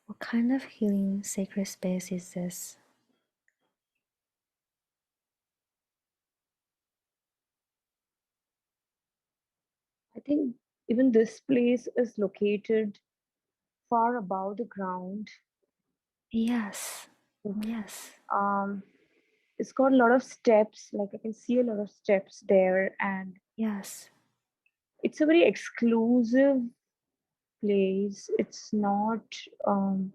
What kind of healing sacred space is this? I think even this place is located far above the ground. Yes, yes, Um, it's got a lot of steps, like I can see a lot of steps there, and yes, it's a very exclusive place. It's not, um,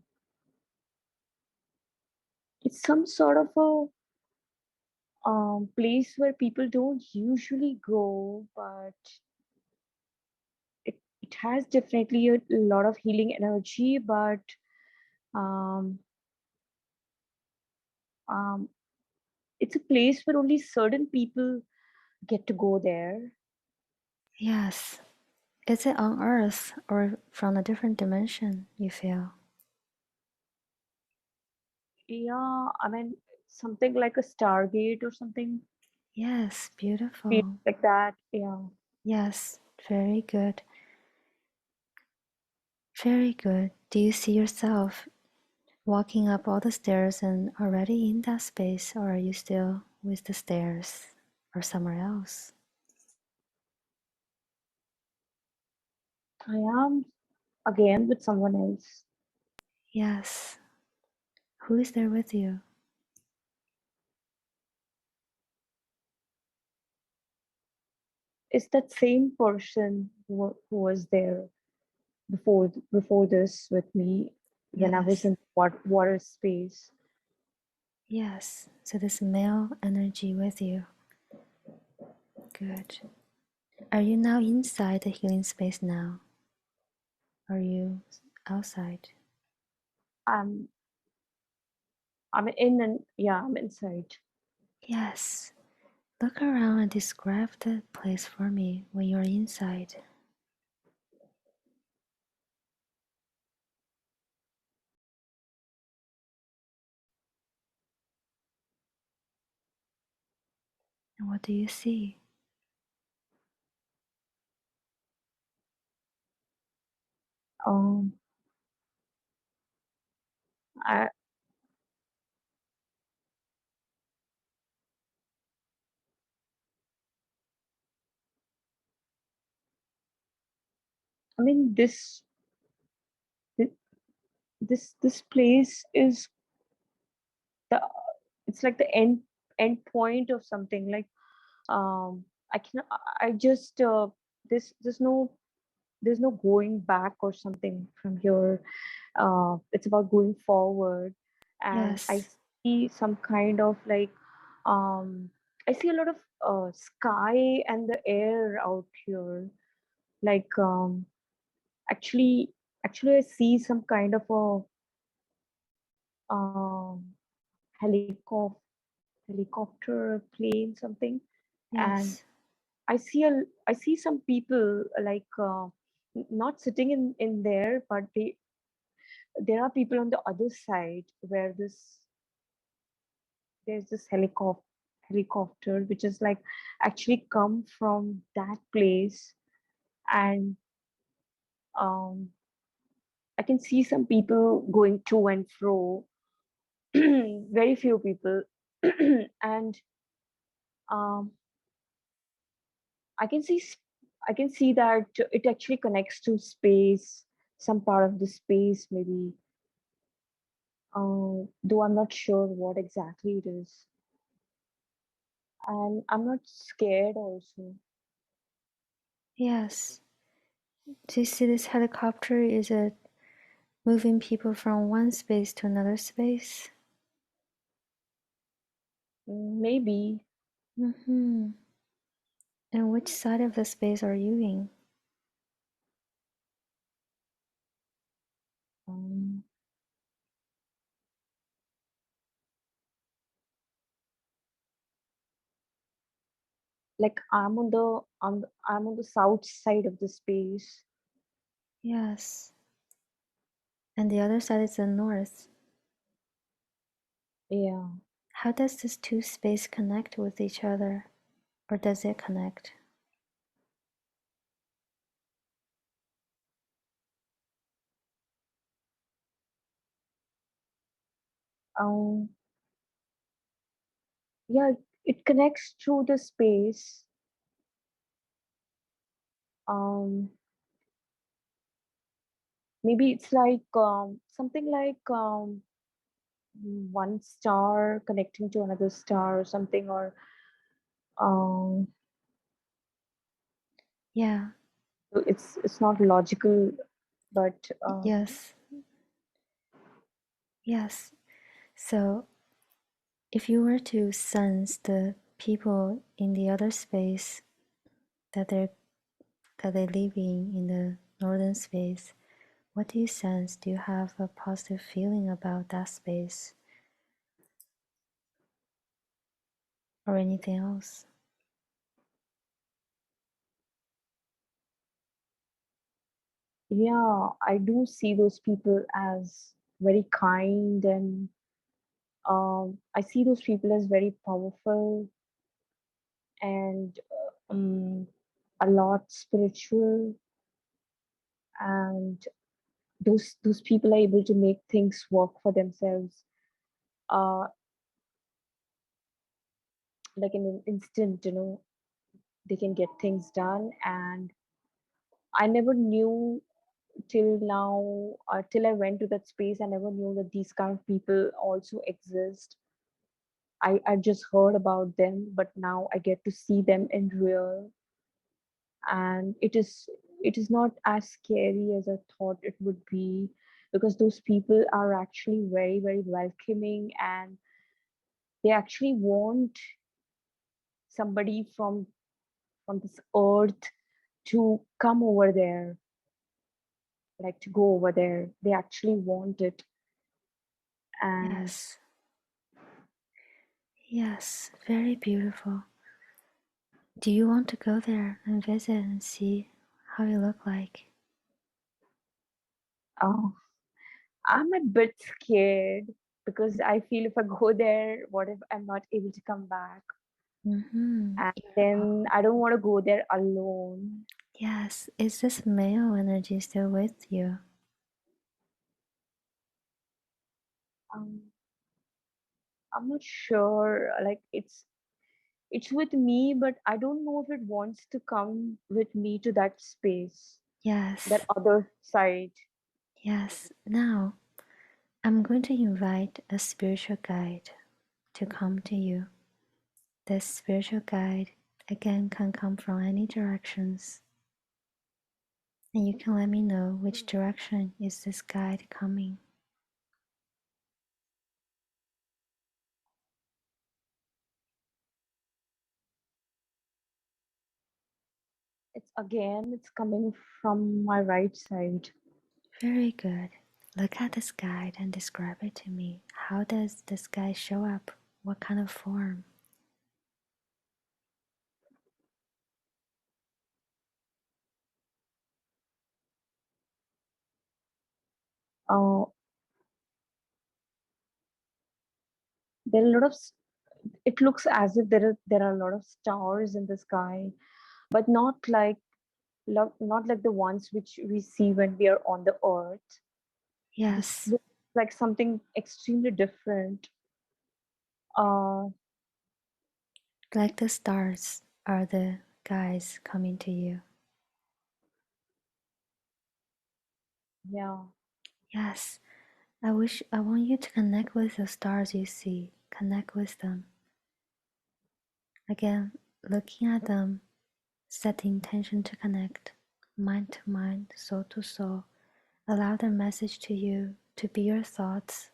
it's some sort of a place where people don't usually go, but it has definitely a lot of healing energy, but um, um, it's a place where only certain people get to go there. yes. Is it on Earth or from a different dimension, you feel? Yeah, I mean, something like a Stargate or something Yes, feels beautiful. like that. Yeah. Yes, very good. Very good. Do you see yourself walking up all the stairs and already in that space, or are you still with the stairs or somewhere else? I am again with someone else. Yes. Who is there with you? It's that same person who was there before this with me when I was Yes. in water space. Yes. So this male energy with you. Good. Are you now inside the healing space now? Are you outside? I'm I'm in and yeah, I'm inside. Yes. Look around and describe the place for me when you're inside. And what do you see? Um, I I mean this place is the it's like the end point of something like I can I just there's no there's no going back or something from here. It's about going forward, and I Yes. see some kind of like um, I see a lot of sky and the air out here. Like actually, actually, I see some kind of a um, helicopter, helicopter plane, something, and Yes. I see some people like not sitting in there, but there are people on the other side where this there's this helicopter which is like actually come from that place, and um, I can see some people going to and fro, very few people, and um, I can see I can see that it actually connects to space, some part of the space maybe, though I'm not sure what exactly it is, and I'm not scared also. Yes. Do you see this helicopter? Is it moving people from one space to another space? Maybe. Mm-hmm. And which side of the space are you in? Um, like I'm on the south side of the space. Yes. And the other side is the north. Yeah. How does this two space connect with each other? Or does it connect? Um, yeah, it connects through the space. Um, Maybe it's like something like one star connecting to another star or something, or um, Yeah, it's not logical, but yes, yes. So if you were to sense the people in the other space that they live in the northern space, what do you sense? Do you have a positive feeling about that space or anything else? yeah, I do see those people as very kind, and I see those people as very powerful and a lot spiritual, and those people are able to make things work for themselves, uh, like in an instant. They can get things done, and I never knew till now, till I went to that space, I never knew that these kind of people also exist. I just heard about them, but now I get to see them in real, and it is not as scary as I thought it would be, because those people are actually very, very welcoming, and they actually want somebody from this earth to come over there, like to go over there. They actually want it. And Yes, yes, very beautiful. Do you want to go there and visit and see how you look like? oh, I'm a bit scared, because I feel if I go there, what if I'm not able to come back? Mm-hmm. And then I don't want to go there alone. Yes, is this male energy still with you? Um, I'm not sure. Like it's with me, but I don't know if it wants to come with me to that space, that Yes, other side. yes. Now I'm going to invite a spiritual guide to come to you. This spiritual guide again can come from any directions, and you can let me know which direction is this guide coming. It's coming from my right side. Very good. Look at this guide and describe it to me. How does this guide show up? What kind of form? Uh, there are a lot of. It looks as if there are a lot of stars in the sky, but not like the ones which we see when we are on the earth. This Yes, looks like something extremely different. Uh, like the stars are the guides coming to you. yeah. Yes, I want you to connect with the stars you see. Connect with them. Again, looking at them, set the intention to connect. Mind to mind, soul to soul. Allow their message to you to be your thoughts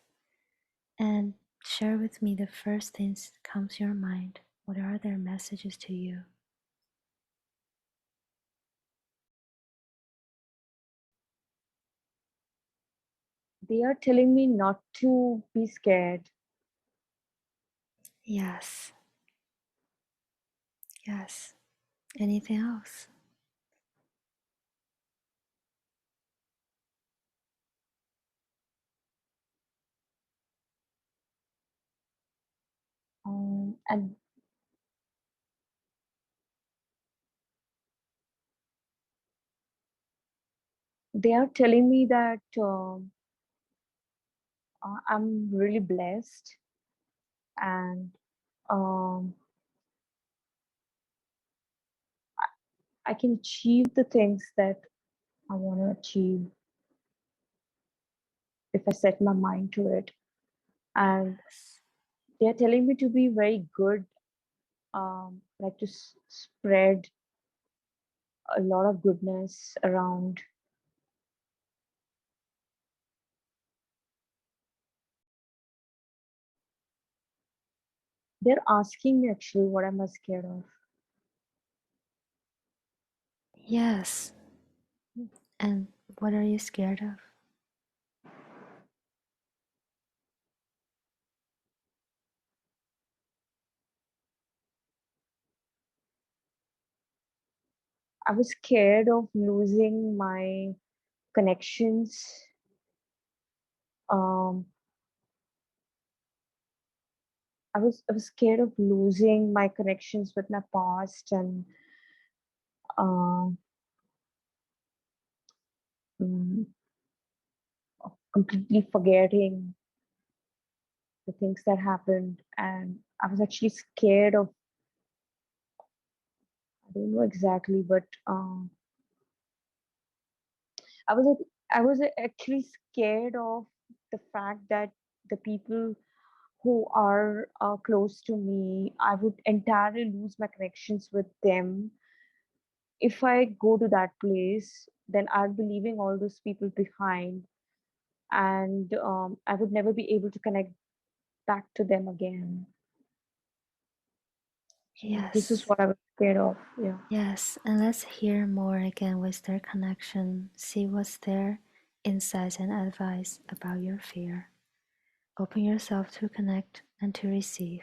and share with me the first things that comes to your mind. What are their messages to you? They are telling me not to be scared. Yes, yes. Anything else? And they are telling me that I'm really blessed, and um, I can achieve the things that I want to achieve if I set my mind to it. And Yes. they're telling me to be very good, like to spread a lot of goodness around. They're asking me actually what am I scared of. Yes. And what are you scared of? I was scared of losing my connections. Um, I was scared of losing my connections with my past and um, mm, completely forgetting the things that happened. And I was actually scared of, I don't know exactly, but I was actually scared of the fact that the people who are close to me, I would entirely lose my connections with them. If I go to that place, then I'd be leaving all those people behind, and I would never be able to connect back to them again. So this is Yes. what I was scared of. Yeah. Yes. And let's hear more again with their connection. See what's their insights and advice about your fear. Open yourself to connect and to receive.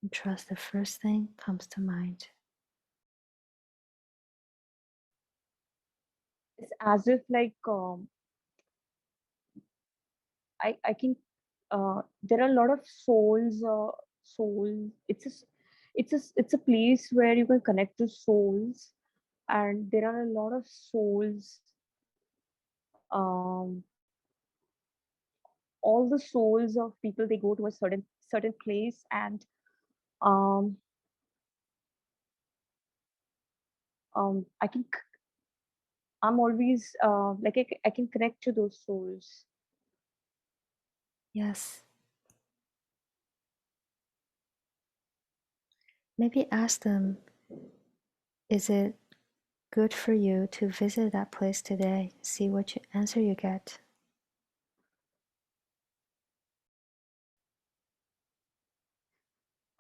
And trust the first thing comes to mind. It's as if like I can there are a lot of souls. It's a place where you can connect to souls, and there are a lot of souls. Um, all the souls of people, they go to a certain place, and um, I can I'm always like I can connect to those souls. Yes. Maybe ask them, is it good for you to visit that place today? See what answer you get.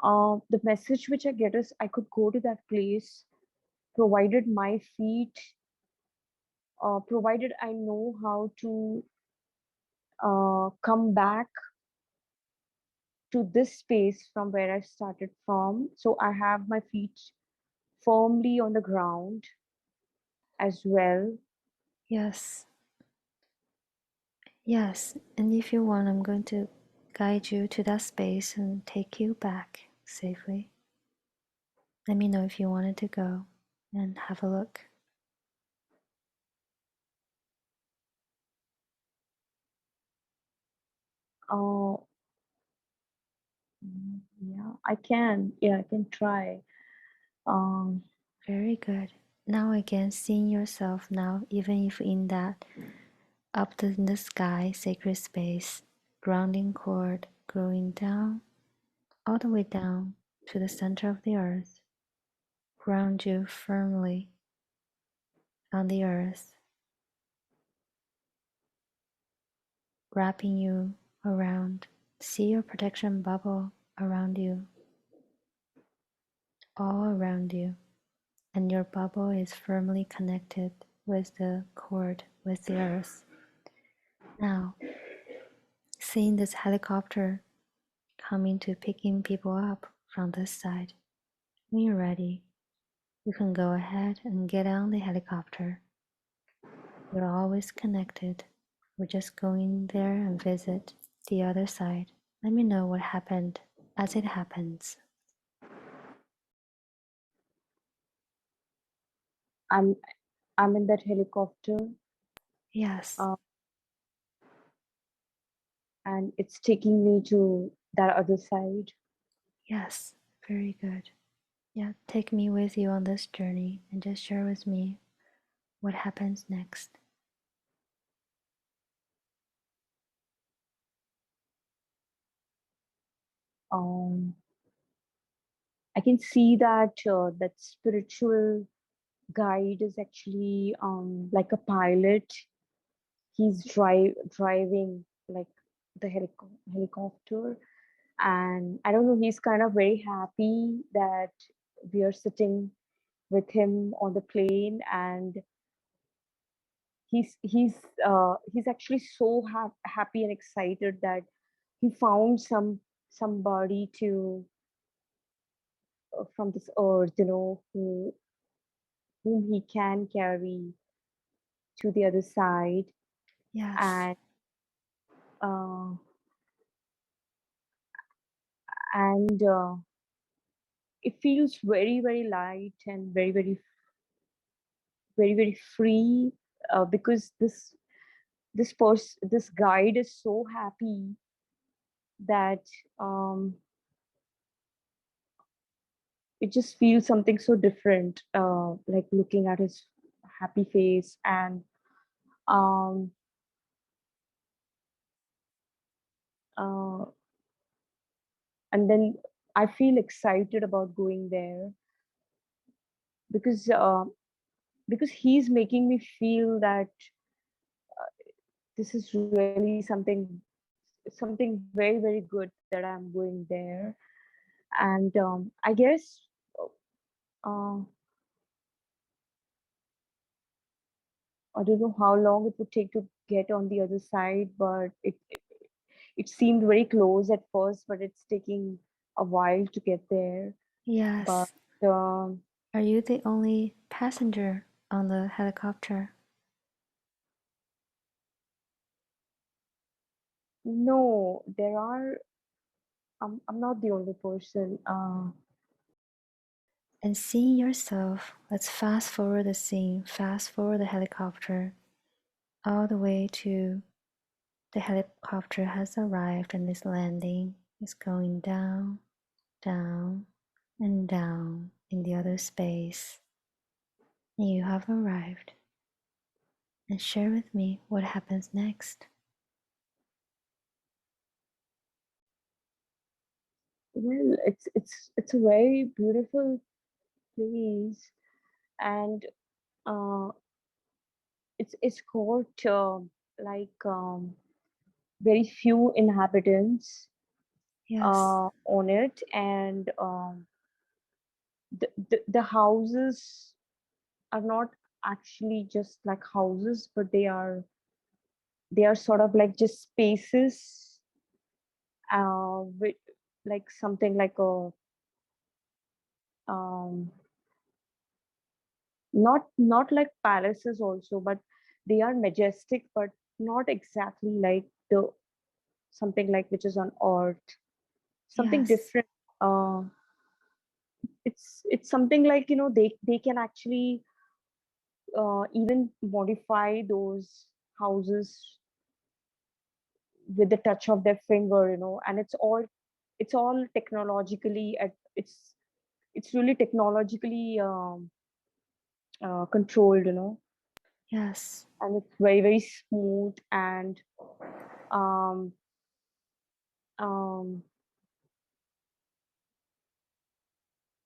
The message which I get is I could go to that place provided my feet, provided I know how to come back to this space from where I started from. So I have my feet firmly on the ground as well. Yes. Yes. And if you want, I'm going to guide you to that space and take you back safely. Let me know if you wanted to go and have a look. Uh, yeah, I can. Yeah, I can try. Um, Very good. Now again, seeing yourself now, even if in that up in the sky sacred space, grounding cord growing down, all the way down to the center of the earth, ground you firmly on the earth, wrapping you around. See your protection bubble around you, all around you, and your bubble is firmly connected with the cord, with the earth. Now, seeing this helicopter coming to picking people up from this side, when you're ready, you can go ahead and get on the helicopter. We're always connected. We're just going there and visit the other side. Let me know what happened as it happens. I'm I'm in that helicopter. Yes, Uh, and it's taking me to that other side. Yes, very good. Yeah, take me with you on this journey and just share with me what happens next. Um, I can see that that spiritual guide is actually like a pilot. He's driving like the helicopter, and I don't know. He's kind of very happy that we are sitting with him on the plane, and he's actually so happy and excited that he found somebody to from this earth, whom he can carry to the other side. Yes, And uh, and it feels very very light and very free, because this guide is so happy that um, it just feels something so different, like looking at his happy face, um, uh, and then I feel excited about going there because because he's making me feel that this is really something very very good that I'm going there. And I guess uh, I don't know how long it would take to get on the other side, but it seemed very close at first, but it's taking a while to get there. But yes. um, Are you the only passenger on the helicopter? no, there are. I'm not the only person. And seeing yourself, let's fast forward the scene, fast forward the helicopter, all the way to the helicopter has arrived and is landing. It's going down, down, and down in the other space. And you have arrived. And share with me what happens next. Well, it's a very beautiful place, and uh, it's got like very few inhabitants Yes, on it, and the houses are not actually just like houses, but they are sort of like just spaces, with like something like a um, not like palaces also, but they are majestic, but not exactly like the something like which is on earth. Something yes, different. Uh, it's something like they can actually even modify those houses with the touch of their finger, and it's all technologically it's really technologically controlled, yes, and it's very very smooth, and um um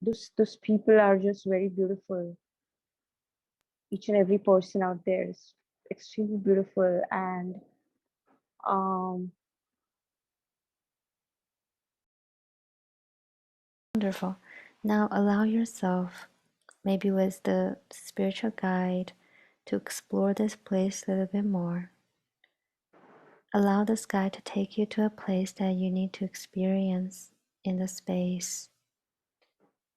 those people are just very beautiful. Each and every person out there is extremely beautiful, and um wonderful. Now allow yourself, maybe with the spiritual guide, to explore this place a little bit more. Allow this guide to take you to a place that you need to experience in the space.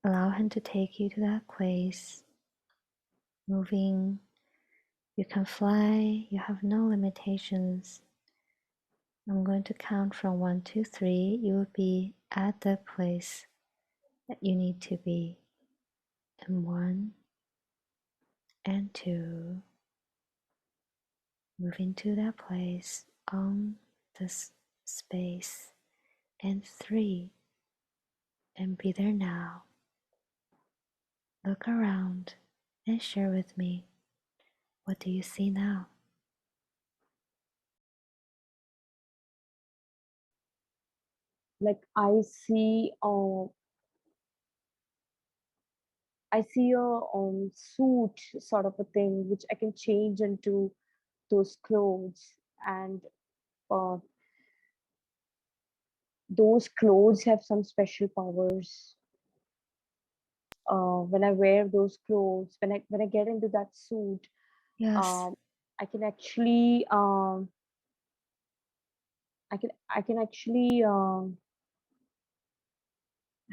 Allow him to take you to that place, moving. You can fly, you have no limitations. I'm going to count from 1 to 3. You will be at the place that you need to be. And 1 and 2, moving to that place on this space, and 3, and be there now. Look around and share with me. What do you see now? Like I see a suit sort of a thing which I can change into those clothes, and uh, those clothes have some special powers. When I wear those clothes, when I get into that suit, Yes. um, I can actually I can actually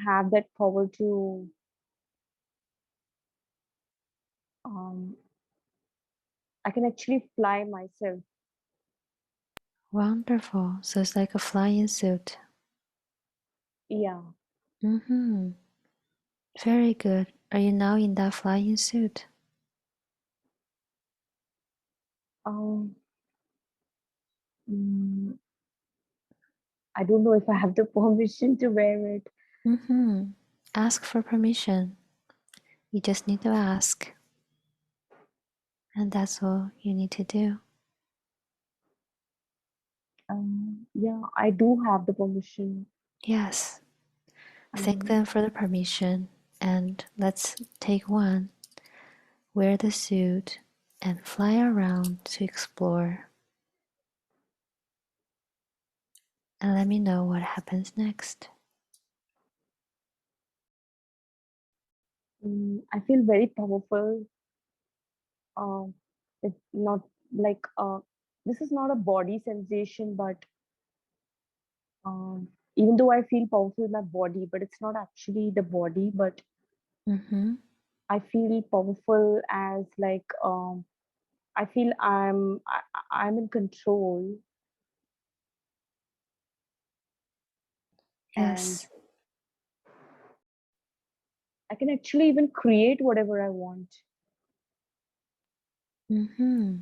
have that power to um, I can actually fly myself. Wonderful. So it's like a flying suit. Yeah. Mm-hmm. Very good. Are you now in that flying suit? Um, mm, I don't know if I have the permission to wear it. Mm-hmm. Ask for permission. You just need to ask. And that's all you need to do. Yeah, I do have the permission. Yes. Thank Um, them for the permission. And let's take one. Wear the suit and fly around to explore. And let me know what happens next. I feel very powerful. It's not like this is not a body sensation, but um, even though I feel powerful in my body, but it's not actually the body, but Mm-hmm. I feel powerful as like I feel I'm in control, and Yes. I can actually even create whatever I want. Mm-hmm.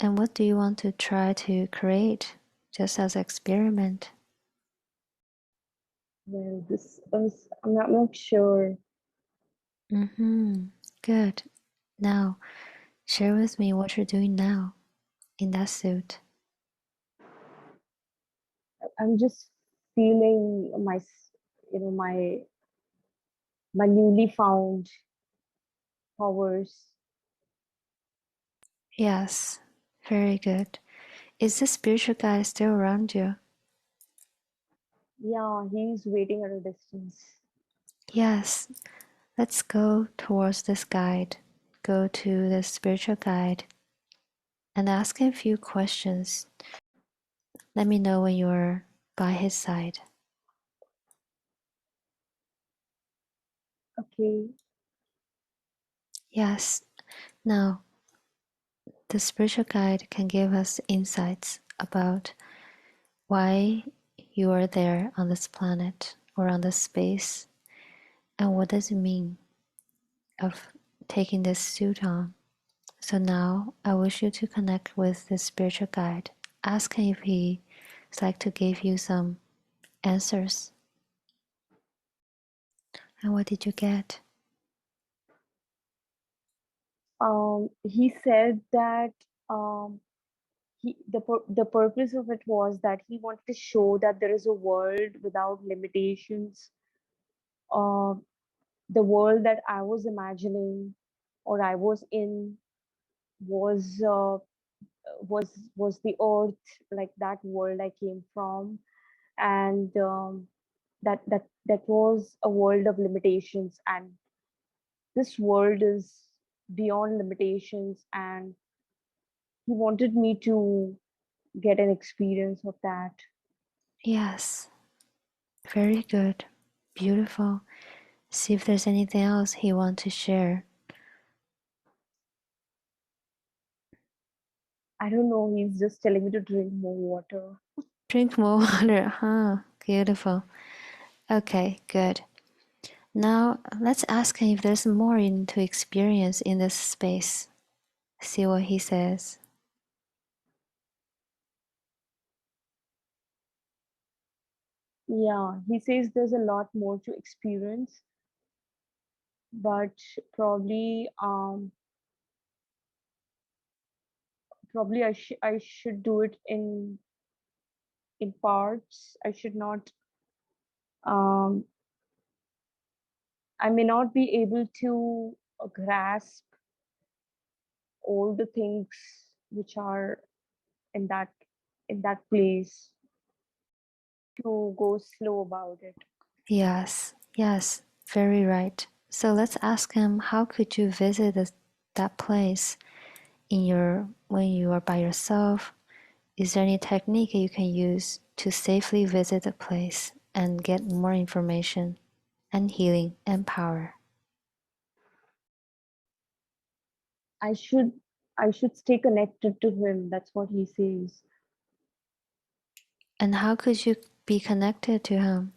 And what do you want to try to create just as experiment? Well, this is I'm not sure. Mm-hmm. Good. Now, share with me what you're doing now in that suit. I'm just feeling my newly found powers. Yes. Very good. Is the spiritual guide still around you? Yeah, he's waiting at a distance. Yes. Let's go towards this guide. Go to the spiritual guide and ask him a few questions. Let me know when you're by his side. Okay. Yes. Now, the spiritual guide can give us insights about why you are there on this planet or on this space, and what does it mean of taking this suit on. So now I wish you to connect with the spiritual guide. Ask him if he'd like to give you some answers. And what did you get? He said that um, the purpose of it was that he wanted to show that there is a world without limitations. Uh, the world that I was imagining or I was in was was the earth, like that world I came from, and that was a world of limitations, and this world is beyond limitations, and he wanted me to get an experience of that. Yes, very good. Beautiful. See if there's anything else he wants to share. I don't know, he's just telling me to drink more water. Drink more water, huh? Beautiful. Okay, good. Now let's ask him if there's more to experience in this space. See what he says. Yeah, he says there's a lot more to experience, but probably probably I should do it in parts. I should not um I may not be able to grasp all the things which are in that in that place, to go slow about it. Yes, yes, very right. So let's ask him, how could you visit that place in your when you are by yourself? Is there any technique you can use to safely visit the place and get more information and healing and power? I should I should stay connected to him. That's what he says. And how could you be connected to him?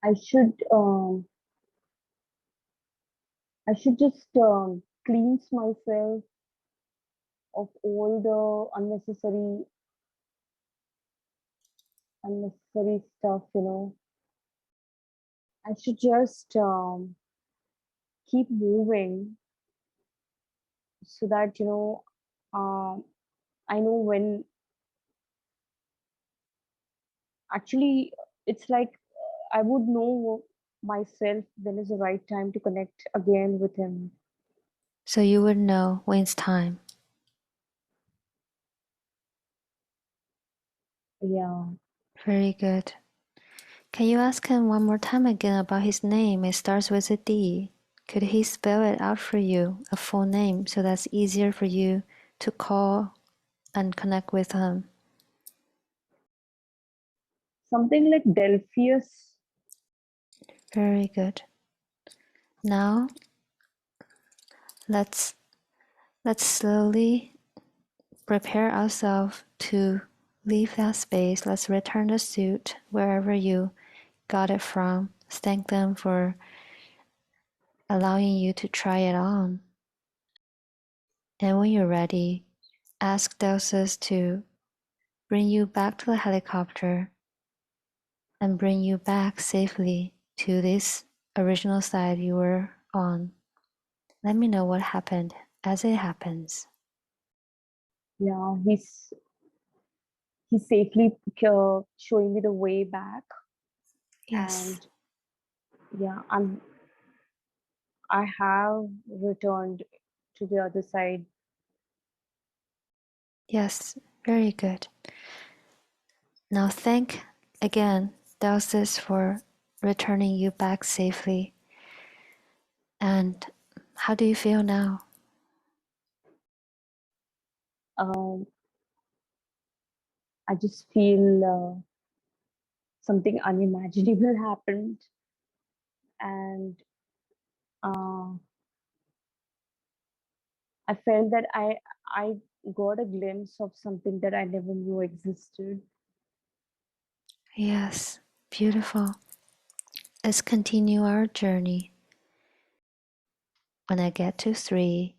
I should just cleanse myself of all the unnecessary stuff, you know. I should just keep moving so that, um, I know when actually it's like I would know myself when is the right time to connect again with him. So you would know when it's time. Yeah. Very good. Can you ask him one more time again about his name? It starts with a D. Could he spell it out for you, a full name, so that's easier for you to call and connect with him? Something like Delphius. Very good. Now let's slowly prepare ourselves to leave that space. Let's return the suit wherever you got it from. Thank them for allowing you to try it on. And when you're ready, ask Delsus to bring you back to the helicopter and bring you back safely to this original side you were on. Let me know what happened as it happens. Yeah, he's safely showing me the way back, Yes, and yeah, I have returned to the other side. yes, very good. Now thank again Delsus for returning you back safely. And how do you feel now? Um, I just feel something unimaginable happened, and uh, I felt that I got a glimpse of something that I never knew existed. Yes, beautiful. Let's continue our journey. When I get to 3,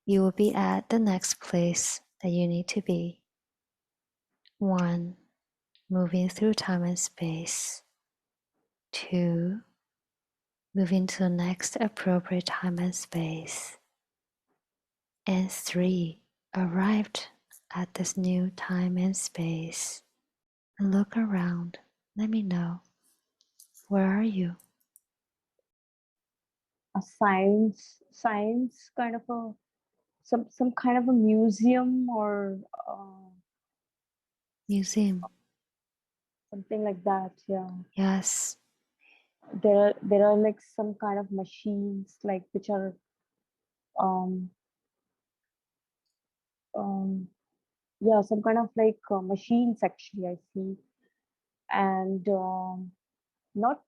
you will be at the next place that you need to be. 1, moving through time and space. 2, moving to the next appropriate time and space. And 3, arrived at this new time and space. And look around. Let me know. Where are you? A science kind of a some kind of a museum, or uh, Museum. something like that. Yeah, Yes, there are like some kind of machines like which are um um yeah, some kind of like machines actually I see, and not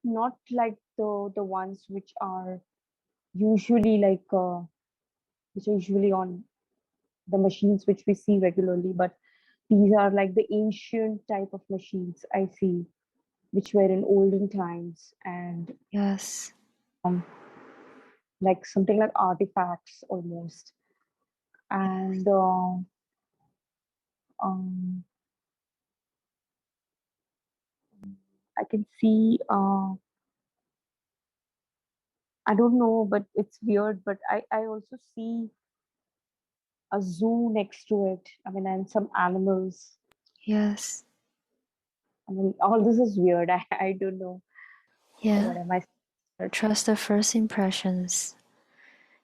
like the ones which are usually on the machines which we see regularly, but these are like the ancient type of machines I see, which were in olden times, and yes, like something like artifacts almost. And um, I can see, I don't know, but it's weird, but I also see a zoo next to it. I mean, and some animals. Yes. I mean, all this is weird. I don't know. Yeah. What am I? Trust the first impressions.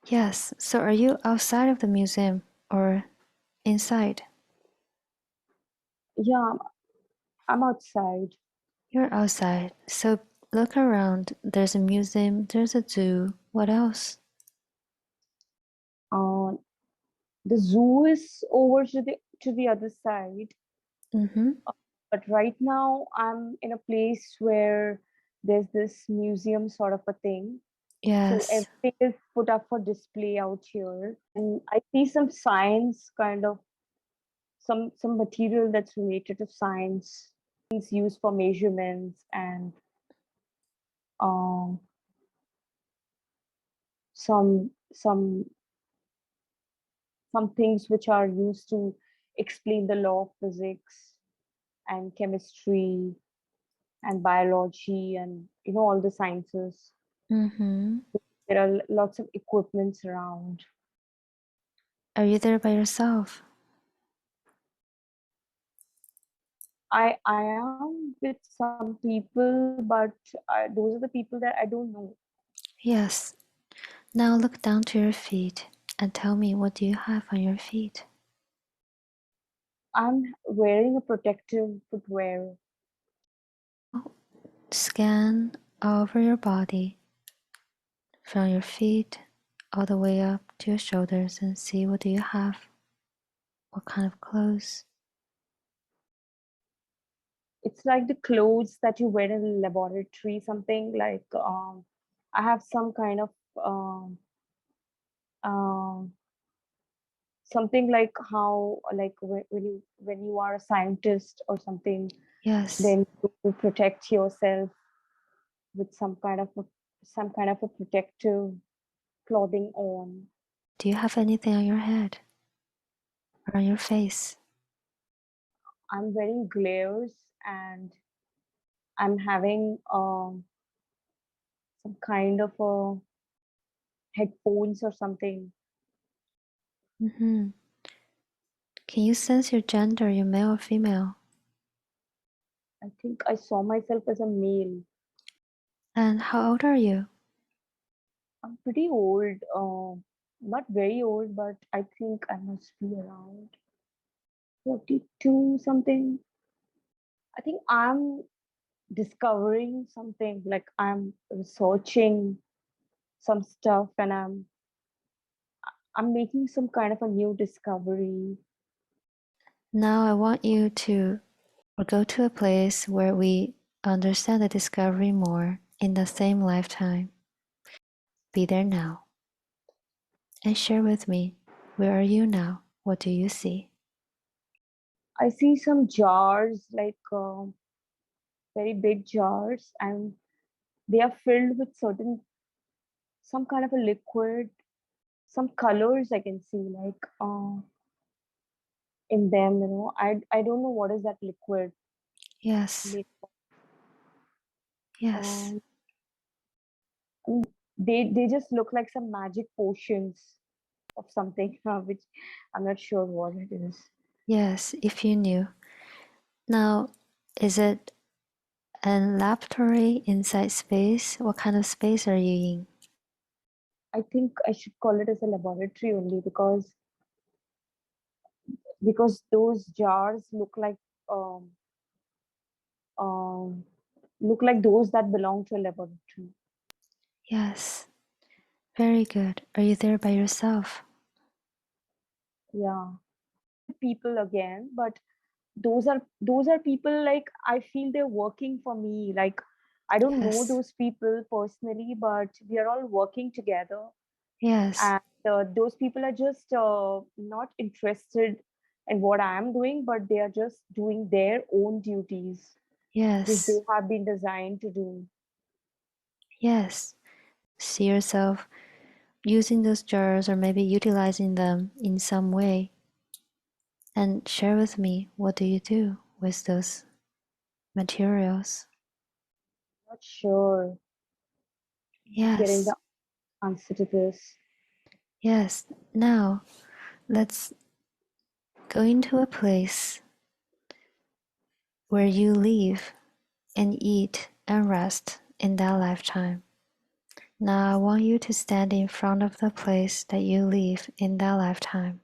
Yes. So are you outside of the museum or inside? Yeah, I'm outside. You're outside. So look around. There's a museum, there's a zoo. What else? Uh, the zoo is over to the other side. Mm-hmm. But right now, I'm in a place where there's this museum sort of a thing. So Yes. everything is put up for display out here. And I see some science kind of some material that's related to science, things used for measurements and um, some some some things which are used to explain the law of physics and chemistry and biology and all the sciences. Mm-hmm. There are lots of equipments around. Are you there by yourself? I am with some people, but those are the people that I don't know. Yes. Now look down to your feet and tell me, what do you have on your feet? I'm wearing a protective footwear. Scan all over your body, from your feet all the way up to your shoulders, and see, what do you have? What kind of clothes? It's like the clothes that you wear in the laboratory, something like I have some kind of um, something like how like when you are a scientist or something, Yes. then you protect yourself with some kind of a protective clothing on. Do you have anything on your head or on your face? I'm wearing glares and I'm having some kind of a headphones or something. Mm-hmm. Can you sense your gender, you male or female? I think I saw myself as a male. And how old are you? I'm pretty old, not very old, but I think I must be around 42 something. I think I'm discovering something, like I'm researching some stuff and I'm making some kind of a new discovery. Now I want you to go to a place where we understand the discovery more in the same lifetime. Be there now and share with me, where are you now? What do you see? I see some jars, like very big jars, and they are filled with some kind of a liquid, some colors I can see, like in them. I don't know what is that liquid Yes, made of. yes, Um, and they just look like some magic potions of something, which I'm not sure what it is. yes, if you knew. Now, is it an laboratory inside space? What kind of space are you in? I think I should call it as a laboratory only because those jars um, um, look like those that belong to a laboratory. Yes, very good. Are you there by yourself? Yeah, people again, but those are people, like I feel they're working for me. Like I don't know Yes, those people personally, but we are all working together, yes, and those people are just not interested in what I am doing, but they are just doing their own duties which they yes, have been designed to do. yes. See yourself using those jars or maybe utilizing them in some way, and share with me, what do you do with those materials? Not sure. Getting Yes, the answer to this. yes. Now let's go into a place where you live and eat and rest in that lifetime. Now I want you to stand in front of the place that you live in that lifetime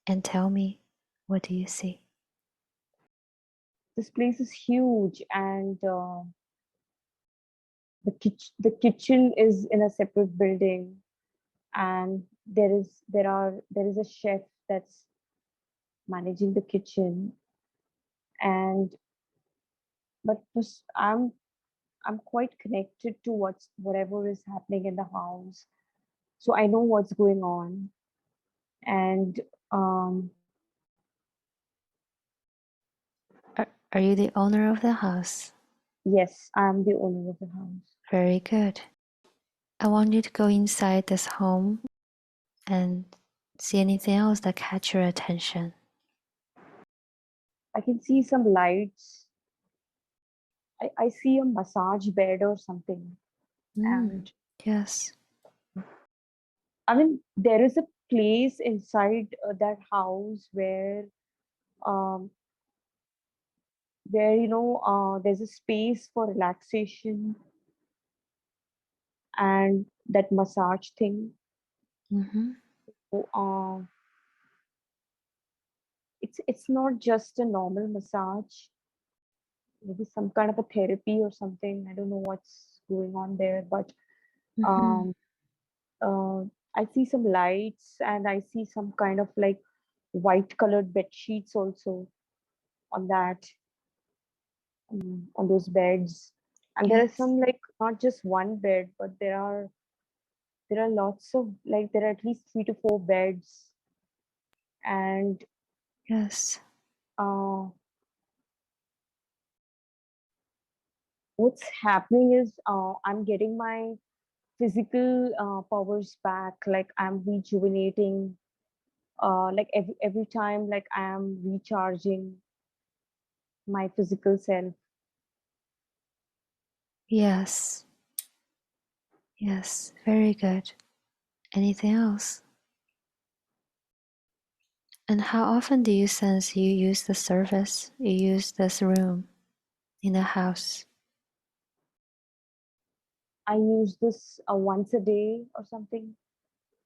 and tell me, what do you see? This place is huge, and the kitchen is in a separate building, and there is a chef that's managing the kitchen, and I'm quite connected to whatever is happening in the house, so I know what's going on, and um, Are you the owner of the house? yes, I'm the owner of the house. Very good. I want you to go inside this home and see anything else that catch your attention. I can see some lights. I see a massage bed or something, Mm, and yes, I mean there is a place inside that house um, where there's a space for relaxation and that massage thing. mm-hmm. So, it's not just a normal massage, maybe some kind of a therapy or something. I don't know what's going on there, but Mm-hmm. um, uh, I see some lights and I see some kind of like white colored bed sheets also on that on those beds. And there are Yes, some like not just one bed, but there are lots of like there are at least 3 to 4 beds, and yes, uh, what's happening is I'm getting my physical powers back. Like I'm rejuvenating. Like every time, like I am recharging my physical self. yes, yes. Very good. Anything else? And how often do you sense you use the service, you use this room in the house? I use this once a day or something.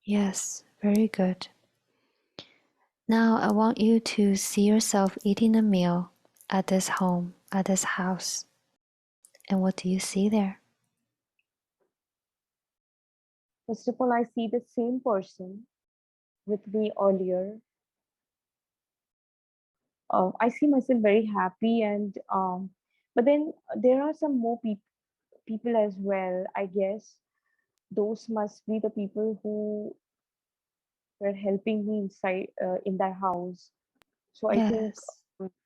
Yes, very good. Now I want you to see yourself eating a meal at this home, at this house. And what do you see there? First of all, I see the same person with me earlier. I see myself very happy, and but then there are some more people as well. I guess those must be the people who were helping me inside in that house. So I think Yes,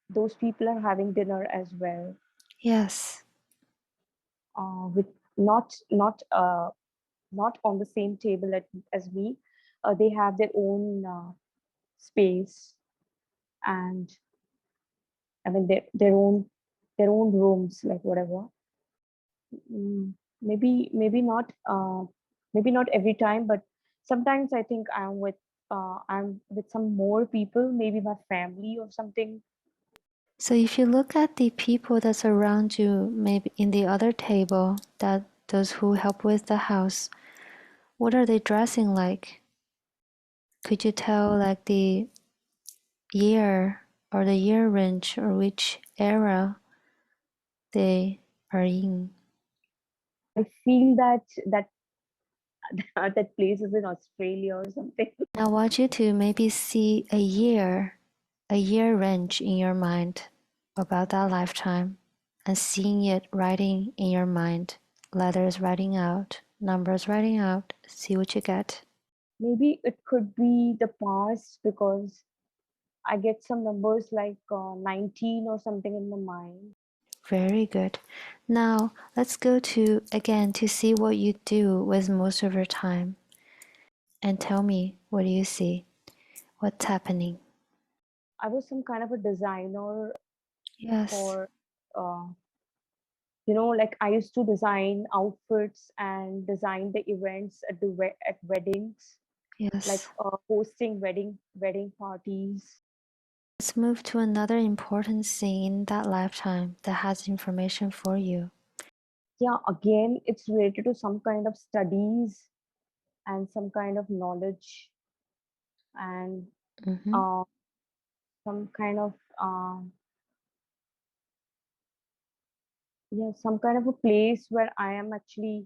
those people are having dinner as well, yes, with not not on the same table as me. They have their own space, and I mean their own rooms, like whatever. Mm, maybe not every time, but sometimes I think I'm with some more people, maybe my family or something. So if you look at the people that's around you, maybe in the other table, that those who help with the house, what are they dressing like? Could you tell like the year or the year range or which era they are in? I feel that that place is in Australia or something. I want you to maybe see a year range in your mind about that lifetime and seeing it writing in your mind, letters writing out, numbers writing out, see what you get. Maybe it could be the past because I get some numbers like 19 or something in my mind. Very good. Now let's go to again to see what you do with most of your time and tell me what do you see? What's happening? I was some kind of a designer Yes. for uh, Like I used to design outfits and design the events at at weddings, like Yes. hosting wedding parties. Let's move to another important scene in that lifetime that has information for you. Yeah, again, it's related to some kind of studies and some kind of knowledge and Mm-hmm. uh, some kind of yeah, some kind of a place where I am actually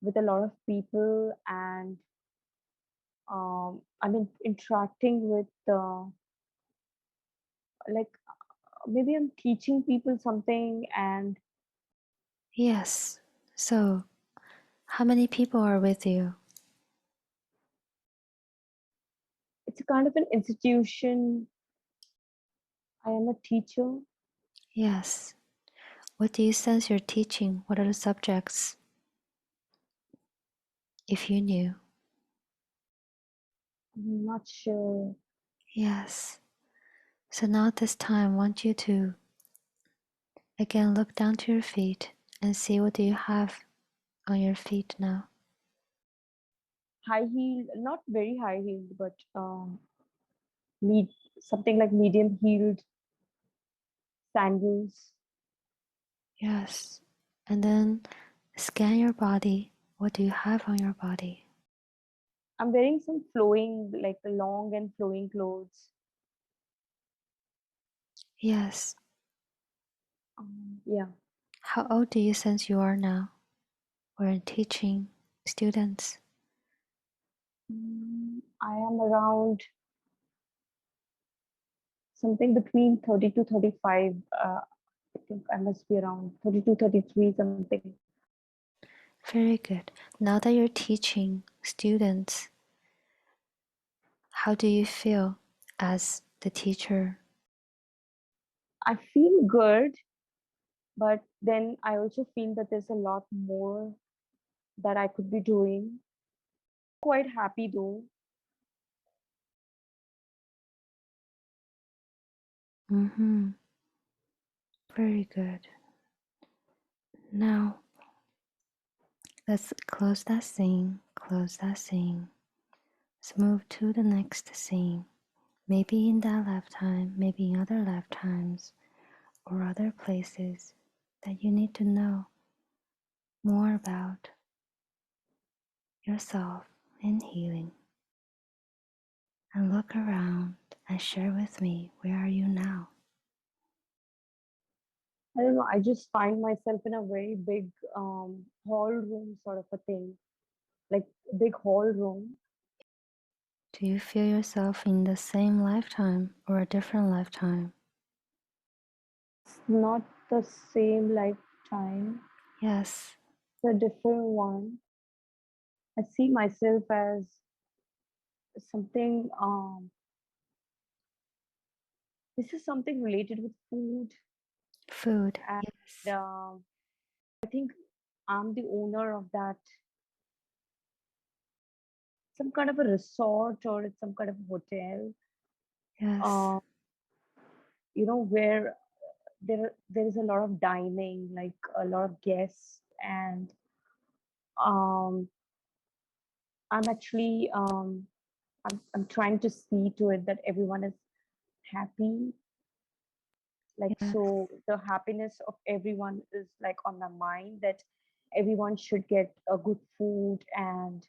with a lot of people, and I'm interacting with like maybe I'm teaching people something, and Yes. So, how many people are with you? it's a kind of an institution. I am a teacher. Yes. What do you sense you're teaching? What are the subjects? If you knew. I'm not sure. Yes. So now at this time, I want you to again look down to your feet and see what do you have on your feet now. High heel, not very high heeled, but med- something like medium heeled sandals. Yes. And then scan your body. What do you have on your body? I'm wearing some flowing, like long and flowing clothes. Yes. Yeah. How old do you sense you are now? We're teaching students. I am around something between 30 to 35. I think I must be around 32, 33, something. Very good. Now that you're teaching students, how do you feel as the teacher? I feel good, but then I also feel that there's a lot more that I could be doing. Quite happy though. Mm-hmm. Very good. Now, let's close that scene. Close that scene. Let's move to the next scene. Maybe in that lifetime, maybe in other lifetimes, or other places that you need to know more about yourself in healing. And look around and share with me, where are you now? I don't know. I just find myself in a very big hall room sort of a thing, like big hall room. Do you feel yourself in the same lifetime or a different lifetime? It's not the same lifetime. Yes, It's a different one. I see myself as something. This is something related with food, food. and Yes, I think I'm the owner of that, some kind of a resort or it's some kind of a hotel, yes, uh, where there is a lot of dining, like a lot of guests, and um, I'm actually I'm trying to see to it that everyone is happy. Like yes, so, the happiness of everyone is like on my mind that everyone should get a good food and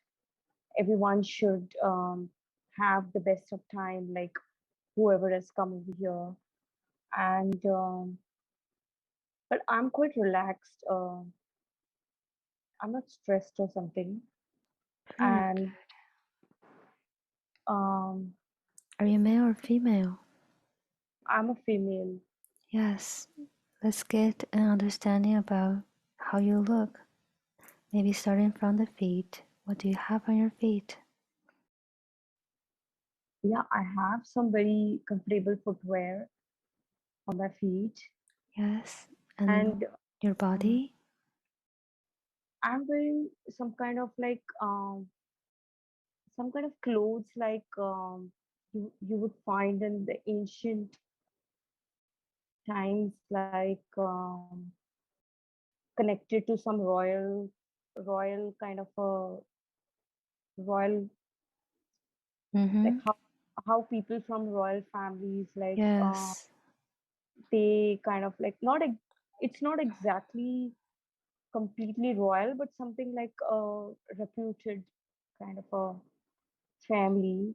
everyone should have the best of time. Like whoever has come over here, and but I'm quite relaxed. I'm not stressed or something, very and good. um, Are you male or female? I'm a female. Yes, let's get an understanding about how you look. Maybe starting from the feet. What do you have on your feet? Yeah, I have some very comfortable footwear on my feet, Yes, and and your um, body? I'm wearing some kind of clothes like you would find in the ancient times, like connected to some royal kind of a royal, like Mm-hmm. how people from royal families, like Yes. they kind of like not it's not exactly completely royal, but something like a reputed kind of a family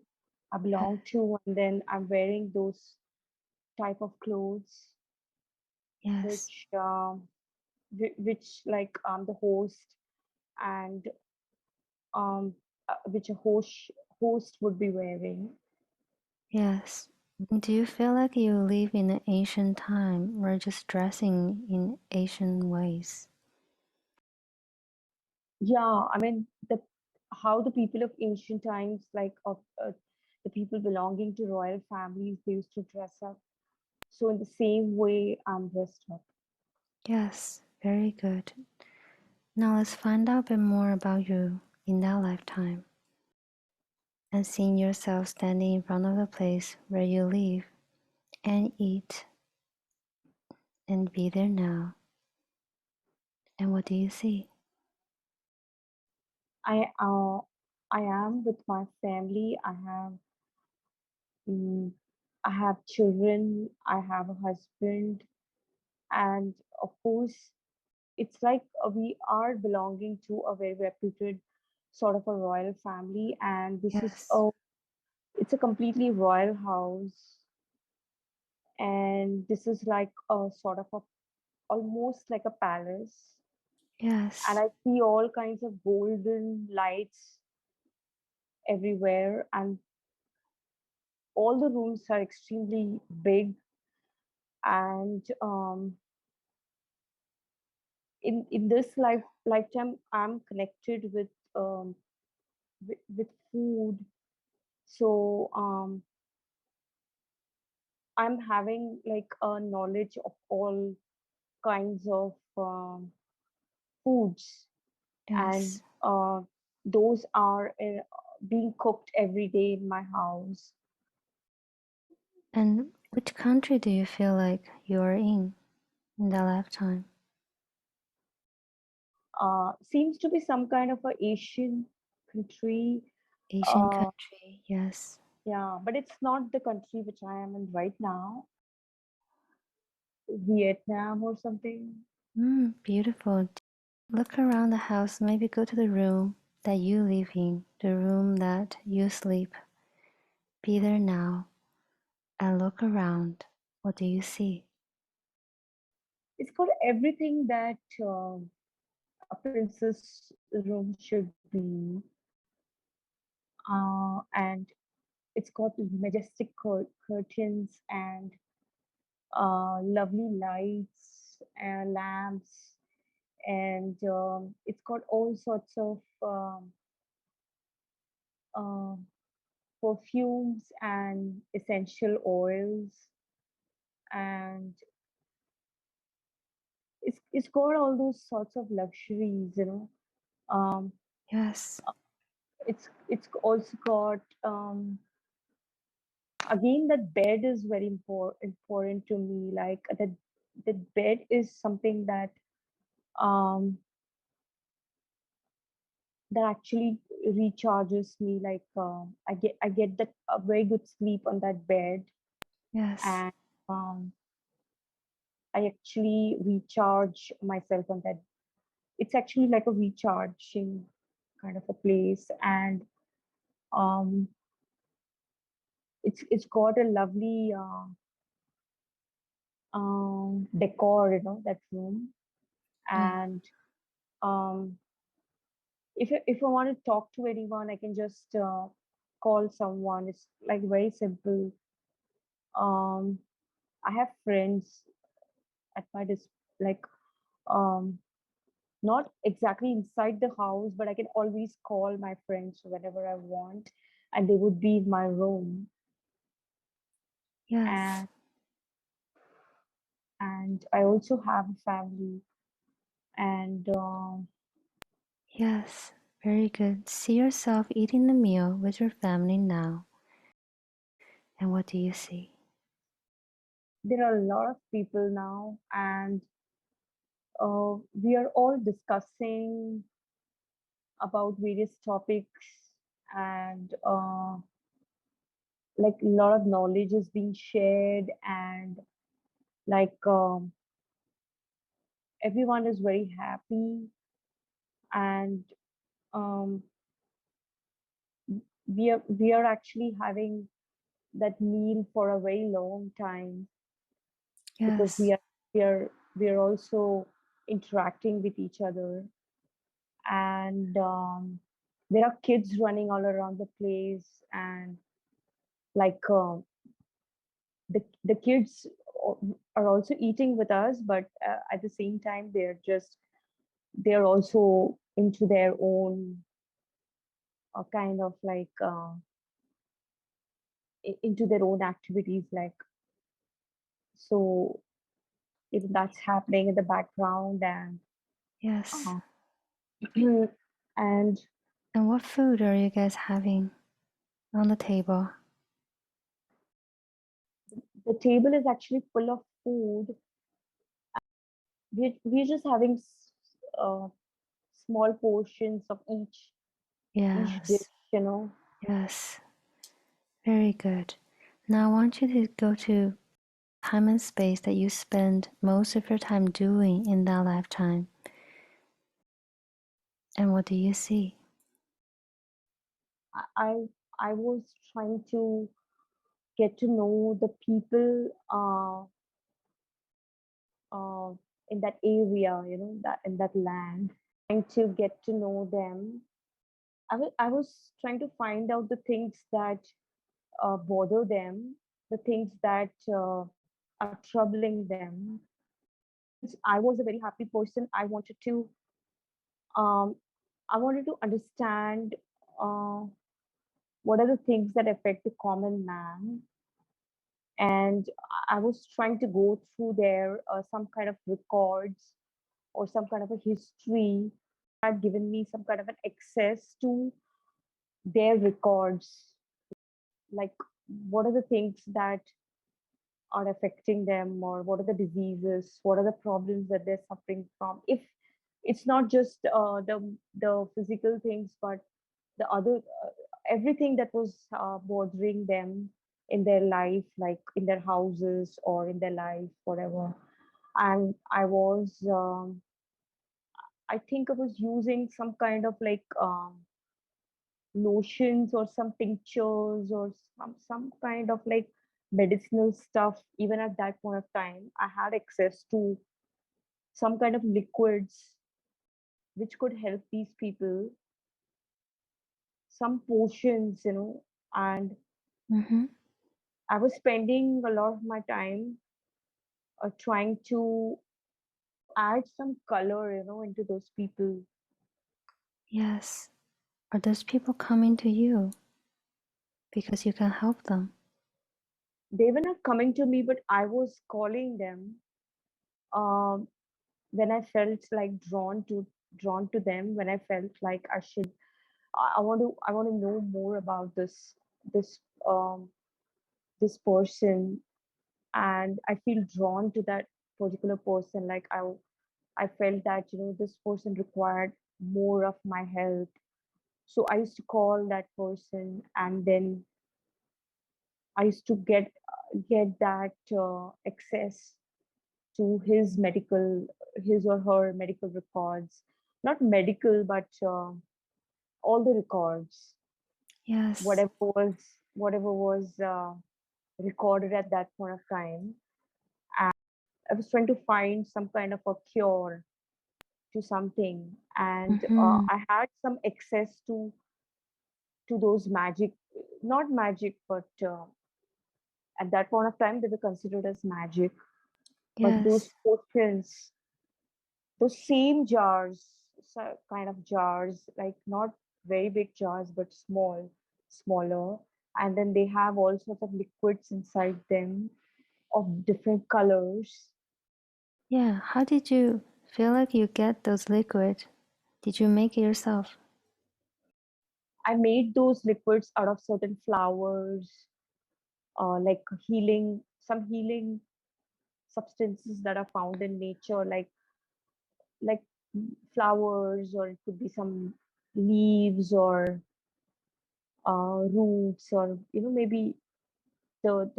I Yeah. belong to, and then I'm wearing those type of clothes, Yes. which which like the host and um which a host would be wearing. Yes. Do you feel like you live in an ancient time or just dressing in Asian ways? Yeah, I mean the how the people of ancient times, like of the people belonging to royal families, they used to dress up. So in the same way, I'm dressed up. Yes, very good. Now let's find out a bit more about you in that lifetime and seeing yourself standing in front of the place where you live and eat and be there now. And what do you see? I uh I am with my family. Mm, I have children. I have a husband, and of course, it's like we are belonging to a very reputed sort of a royal family, and this is Yes. it's a completely royal house, and this is like a sort of a almost like a palace, and Yes. I see all kinds of golden lights everywhere, and all the rooms are extremely big, and in this lifetime I'm connected with food. So I'm having like a knowledge of all kinds of foods, and Yes. those are being cooked every day in my house. And which country do you feel like you are in that lifetime? Seems to be some kind of a Asian country. Asian Uh, country, yes. yeah, but it's not the country which I am in right now, Vietnam or something. Beautiful. Look around the house, maybe go to the room that you live in, the room that you sleep. Be there now and look around. What do you see? It's got everything that a princess room should be, and it's got majestic curtains and lovely lights and lamps, and it's got all sorts of uh, perfumes and essential oils, and it's got all those sorts of luxuries, you know. Um, Yes, it's also got again, that bed is very important to me. Like that bed is something that um that actually recharges me. Like I get that a very good sleep on that bed, yes, and I actually recharge myself on that. It's actually like a recharging kind of a place, and um it's got a lovely decor, you know, that room. yeah, And um if I want to talk to anyone, I can just call someone. It's like very simple. Um, I have friends at my like um, not exactly inside the house, but I can always call my friends whenever I want, and they would be in my room. yes, And I also have a family, and yes. Very good. See yourself eating the meal with your family now. And what do you see? there are a lot of people now, and we are all discussing about various topics, and like a lot of knowledge is being shared, and like everyone is very happy, and um, we are actually having that meal for a very long time, because Yes. we are also interacting with each other, and there are kids running all around the place, and like the kids are also eating with us, but at the same time they're also into their own kind of like into their own activities, like, so that's happening in the background, and Yes. uh, and And what food are you guys having on the table? the table is actually full of food. We're just having uh, small portions of each dish, Yes. you know. Yes. Very good. Now I want you to go to time and space that you spend most of your time doing in that lifetime. And what do you see? I I I was trying to get to know the people uh, in that area, that in that land, trying to get to know them. I was trying to find out the things that bother them, the things that are troubling them. Since I was a very happy person, um, I wanted to understand uh, what are the things that affect the common man, and I was trying to go through their some kind of records or some kind of a history had given me some kind of an access to their records, like what are the things that are affecting them, or what are the diseases, what are the problems that they're suffering from. If it's not just the physical things, but the other everything that was bothering them in their life, like in their houses or in their life, whatever. And I think I was using some kind of like lotions or some tinctures or some kind of like medicinal stuff. Even at that point of time, I had access to some kind of liquids which could help these people, some potions, and Mm-hmm. I was spending a lot of my time trying to add some color, into those people. Yes. Are those people coming to you because you can help them? They were not coming to me, but I was calling them um, when I felt like drawn to them. When I felt like I want to know more about this um, this person, and I feel drawn to that particular person. Like I felt that this person required more of my help. So I used to call that person, and then I used to get that access to his or her medical records. Not medical, but all the records, Yes. whatever was recorded at that point of time. And I was trying to find some kind of a cure to something, and Mm-hmm. I had some access to those magic, not magic, but at that point of time they were considered as magic. But those Yes. potions, those same jars, kind of jars, like not very big jars, but smaller, and then they have all sorts of liquids inside them of different colors. Yeah. How did you feel like you get those liquid? Did you make it yourself? I made those liquids out of certain flowers, like some healing substances that are found in nature, like like flowers, or it could be some leaves, or roots, or maybe the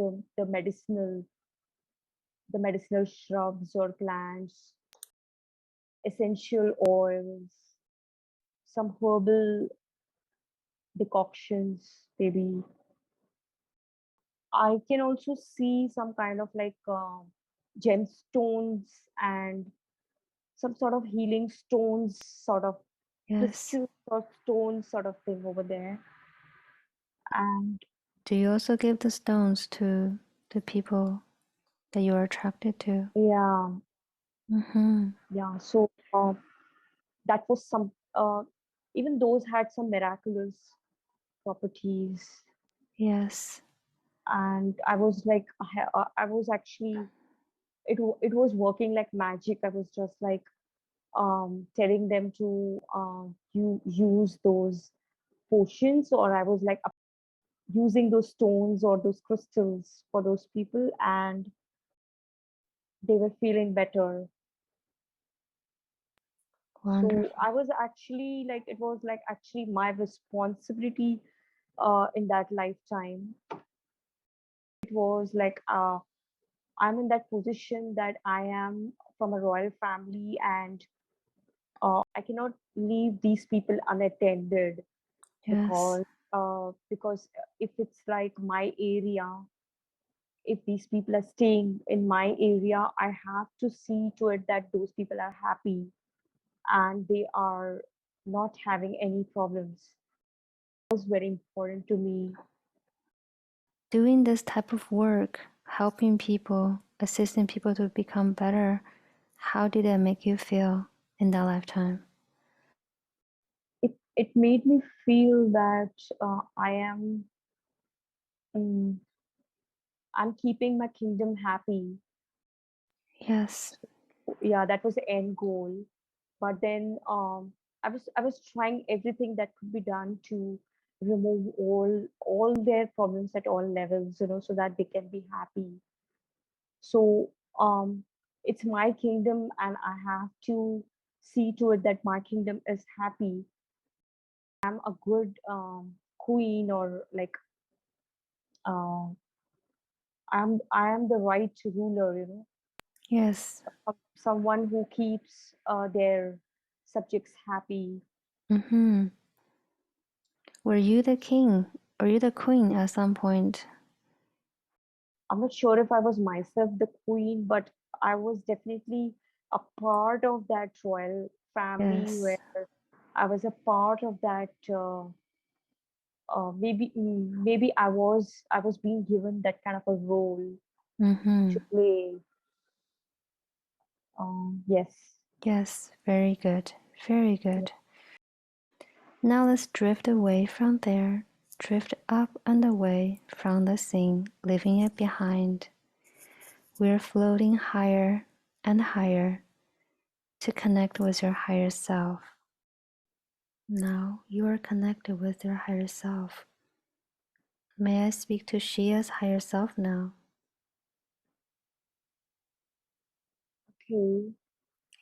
medicinal shrubs or plants, essential oils, some herbal decoctions, maybe. I can also see some kind of like gemstones and some sort of healing stones, sort of Yes. crystals or stones sort of thing over there. And Do you also give the stones to the people that you are attracted to? yeah, Mm-hmm. yeah. So that was some, even those had some miraculous properties. Yes. And I was like, I was actually, it was working like magic. I was just like telling them to you use those potions, or I was like using those stones or those crystals for those people, and they were feeling better. So Wonderful. I was actually like, it was like actually my responsibility in that lifetime. It was like I'm in that position that I am from a royal family, and I cannot leave these people unattended, Yes. because if it's like my area, if these people are staying in my area, I have to see to it that those people are happy and they are not having any problems. It was very important to me. Doing this type of work, helping people, assisting people to become better, how did that make you feel in that lifetime? It made me feel that I am mm, I'm keeping my kingdom happy. Yes. Yeah, that was the end goal. But then I was trying everything that could be done to remove all their problems at all levels, so that they can be happy. So it's my kingdom, and I have to see to it that my kingdom is happy. I'm a good queen, or like uh, I am the right ruler, Yes. someone who keeps their subjects happy. Mm-hmm. Were you the king or you the queen at some point? I'm not sure if I was myself the queen, but I was definitely a part of that royal family, Yes. where I was a part of that. Maybe I was being given that kind of a role Mm-hmm. to play. Yes. Yes. Very good. Very Yeah. good. Now let's drift away from there. Drift up and away from the scene, leaving it behind. We're floating higher and higher to connect with your higher self. Now you are connected with your higher self. May I speak to Shia's higher self now? Okay.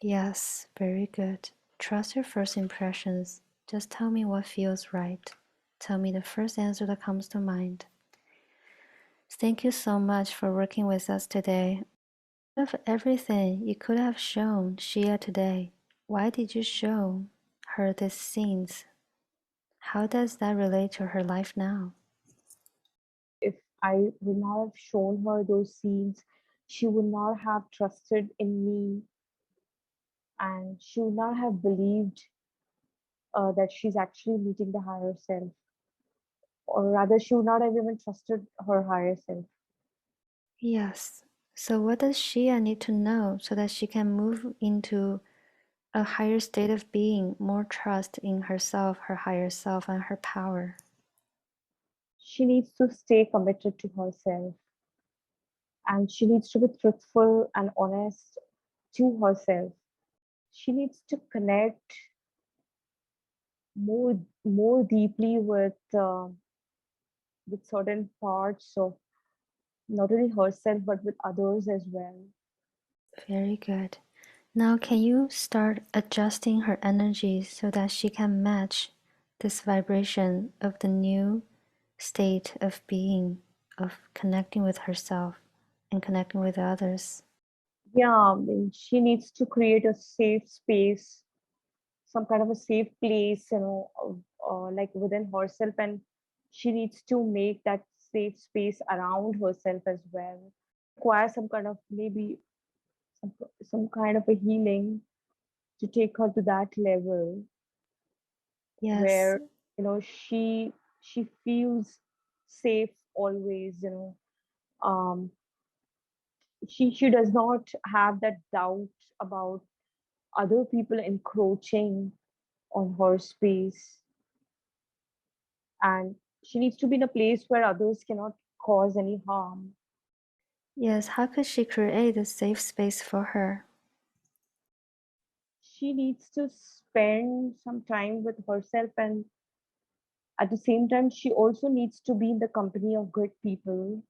Yes, very good. Trust your first impressions. Just tell me what feels right. Tell me the first answer that comes to mind. Thank you so much for working with us today. Of everything you could have shown Shia today, why did you show her these scenes? How does that relate to her life now? If I would not have shown her those scenes, she would not have trusted in me, and she would not have believed that she's actually meeting the higher self, or rather, she would not have even trusted her higher self. Yes. So, what does Shia need to know so that she can move into a higher state of being, more trust in herself, her higher self, and her power? She needs to stay committed to herself, and she needs to be truthful and honest to herself. She needs to connect more deeply with certain parts of not only herself but with others as well. Very good. Now, can you start adjusting her energy so that she can match this vibration of the new state of being, of connecting with herself and connecting with others? Yeah, I mean, she needs to create a safe space, some kind of a safe place, like within herself, and she needs to make that safe space around herself as well. Require some kind of maybe some, some kind of a healing to take her to that level Yes, where she feels safe always. Um, she does not have that doubt about other people encroaching on her space, and she needs to be in a place where others cannot cause any harm. yes. How could she create a safe space for her? She needs to spend some time with herself, and at the same time she also needs to be in the company of good people,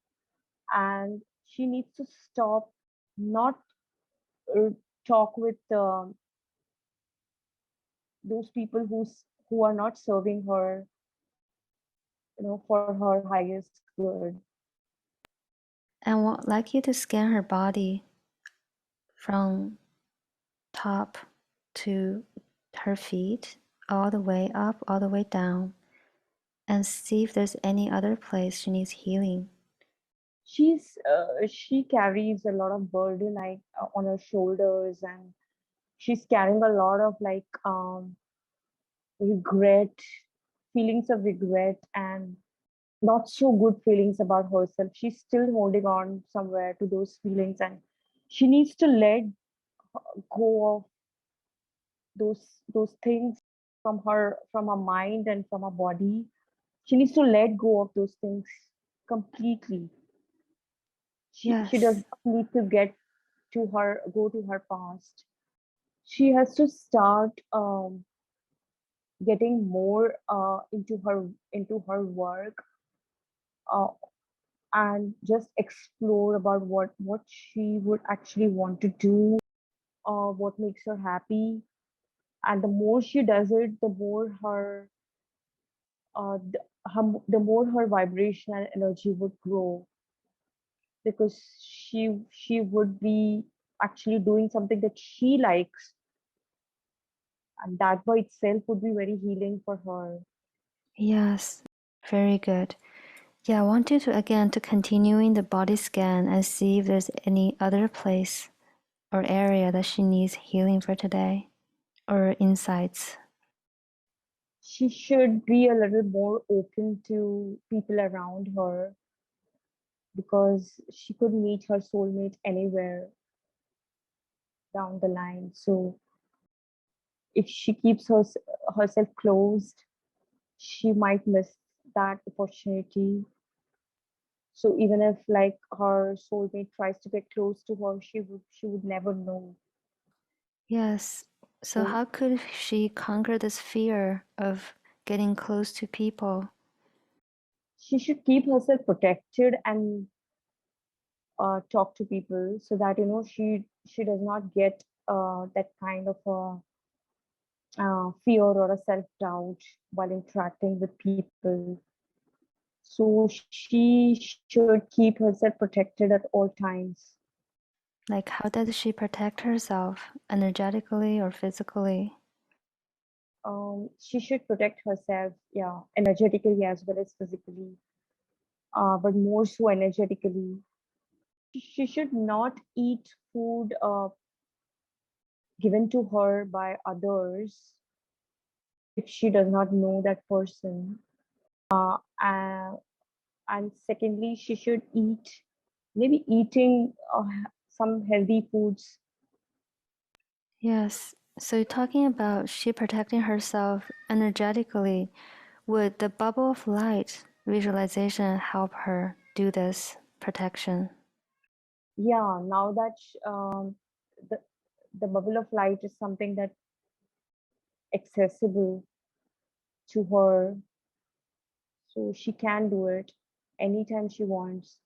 and she needs to stop not uh, talk with those people who are not serving her, for her highest good. I would like you to scan her body from top to her feet, all the way up, all the way down, and see if there's any other place she needs healing. She carries a lot of burden, like on her shoulders, and she's carrying a lot of like regret, feelings of regret, and not so good feelings about herself. She's still holding on somewhere to those feelings, and she needs to let go of those things from her mind and from her body. She needs to let go of those things completely. She does Yes, not need to go to her past. She has to start getting more into her work, uh, and just explore about what she would actually want to do, what makes her happy. And the more she does it, the more her vibration and energy would grow, because she would be actually doing something that she likes, and that by itself would be very healing for her. yes, very good. Yeah, I want you to again to continuing the body scan and see if there's any other place or area that she needs healing for today or insights. She should be a little more open to people around her, because she could meet her soulmate anywhere down the line. So if she keeps herself closed, she might miss that opportunity. So even if like her soulmate tries to get close to her, she would never know. Yes. So So how could she conquer this fear of getting close to people? she should keep herself protected and talk to people, so that she does not get that kind of a fear or a self doubt while interacting with people. So she should keep herself protected at all times. Like, how does she protect herself energetically or physically? She should protect herself, yeah, energetically as well as physically, but more so energetically. She should not eat food given to her by others if she does not know that person. And, and secondly, she should maybe eating some healthy foods. Yes. So talking about she protecting herself energetically, would the bubble of light visualization help her do this protection? Yeah, now that the the bubble of light is something that accessible to her, so she can do it anytime she wants.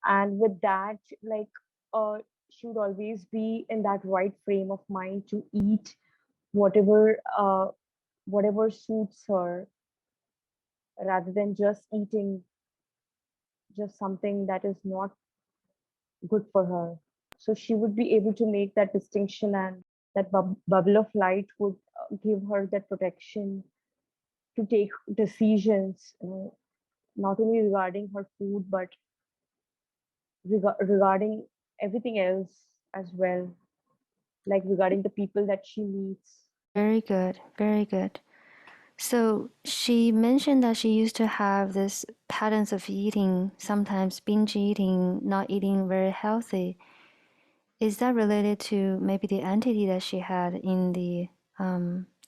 And with that, like, uh she would always be in that right frame of mind to eat whatever whatever suits her, rather than just eating just something that is not good for her. So she would be able to make that distinction, and that bubble of light would give her that protection to take decisions, not only regarding her food, but regarding everything else as well, like regarding the people that she meets. Very good, very good. So she mentioned that she used to have this patterns of eating, sometimes binge eating, not eating very healthy. Is that related to maybe the entity that she had in the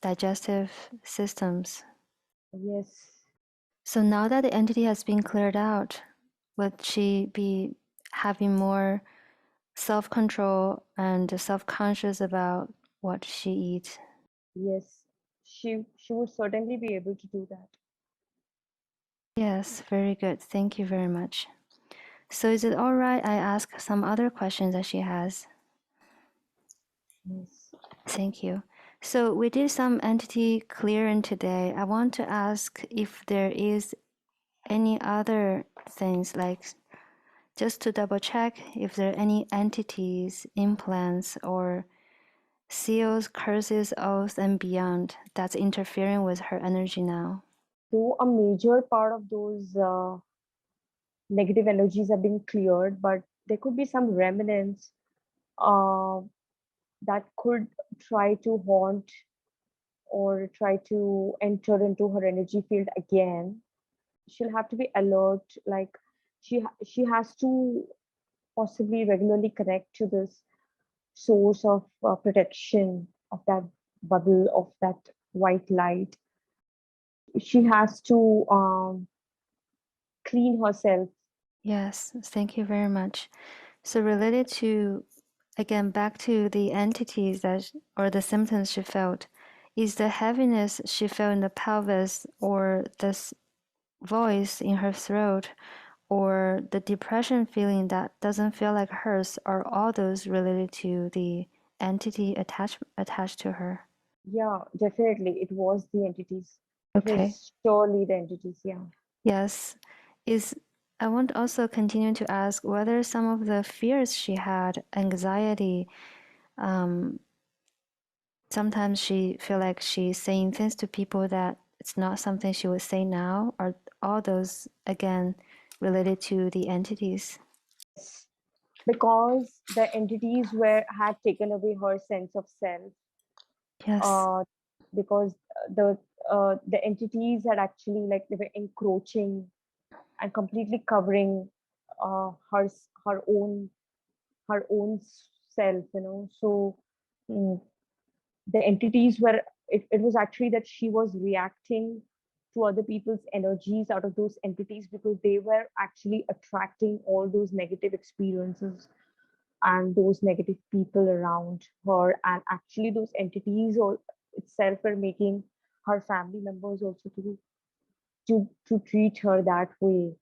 digestive systems? Yes, So now that the entity has been cleared out, would she be having more self-control and self-conscious about what she eats? yes, she would certainly be able to do that. Yes, very good. Thank you very much. So is it all right I ask some other questions that she has? Yes. Thank you. So we did some entity clearing today. I want to ask if there is any other things, like just to double check if there are any entities, implants, or seals, curses, oaths, and beyond that's interfering with her energy now. Though a major part of those negative energies have been cleared, but there could be some remnants uh, that could try to haunt or try to enter into her energy field again. She'll have to be alert, like she has to possibly regularly connect to this source of protection of that bubble of that white light. She has to clean herself. Yes, thank you very much. So related to, again, back to the entities that or the symptoms she felt, is the heaviness she felt in the pelvis or this voice in her throat or the depression feeling that doesn't feel like hers, are all those related to the entity attached to her? Yeah, definitely. It was the entities. It Okay. was surely the entities. Yeah. Yes. Is I want to also continue to ask whether some of the fears she had, anxiety, um, sometimes she feel like she's saying things to people that it's not something she would say now, or all those again related to the entities. Yes. Because the entities were had taken away her sense of self. Yes. Uh, because the entities had actually, like, they were encroaching and completely covering her own her own self. So mm, the entities were, it was actually that she was reacting to other people's energies out of those entities, because they were actually attracting all those negative experiences and those negative people around her, and actually those entities or itself were making her family members also to treat her that way,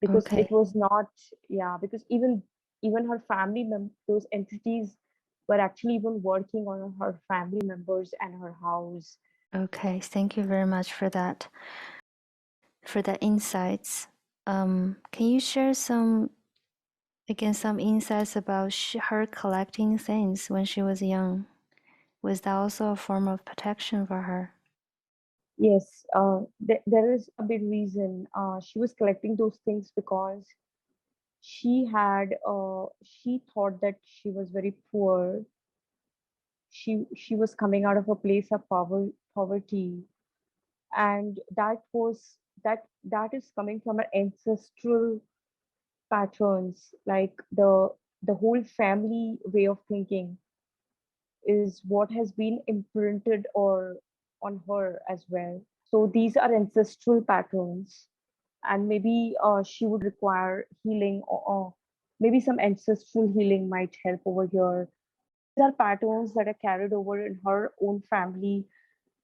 because Okay. it was not, yeah, because even her family those entities were actually even working on her family members and her house. Okay. Thank you very much for the insights. Can you share some insights about her collecting things when she was young? Was that also a form of protection for her? Yes, there is a big reason. She was collecting those things because she thought that she was very poor. She was coming out of a place of poverty, and that is coming from her ancestral patterns, like the whole family way of thinking is what has been imprinted or on her as well. So these are ancestral patterns, and maybe she would require healing, or maybe some ancestral healing might help over here. These are patterns that are carried over in her own family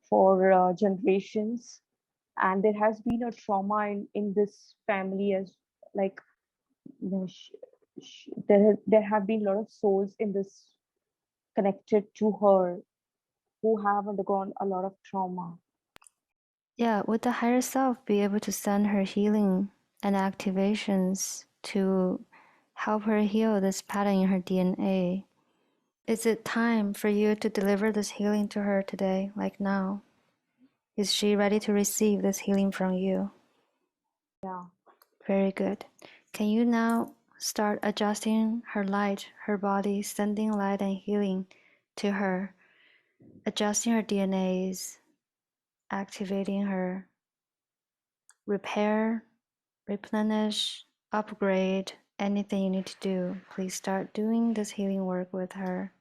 for generations, and there has been a trauma in this family, as like, you know, there have been a lot of souls in this connected to her who have undergone a lot of trauma. Yeah, would the higher self be able to send her healing and activations to help her heal this pattern in her DNA? Is it time for you to deliver this healing to her today, like now? Is she ready to receive this healing from you? Yeah. Very good. Can you now start adjusting her light, her body, sending light and healing to her, adjusting her DNAs, activating her, repair, replenish, upgrade, anything you need to do. Please start doing this healing work with her.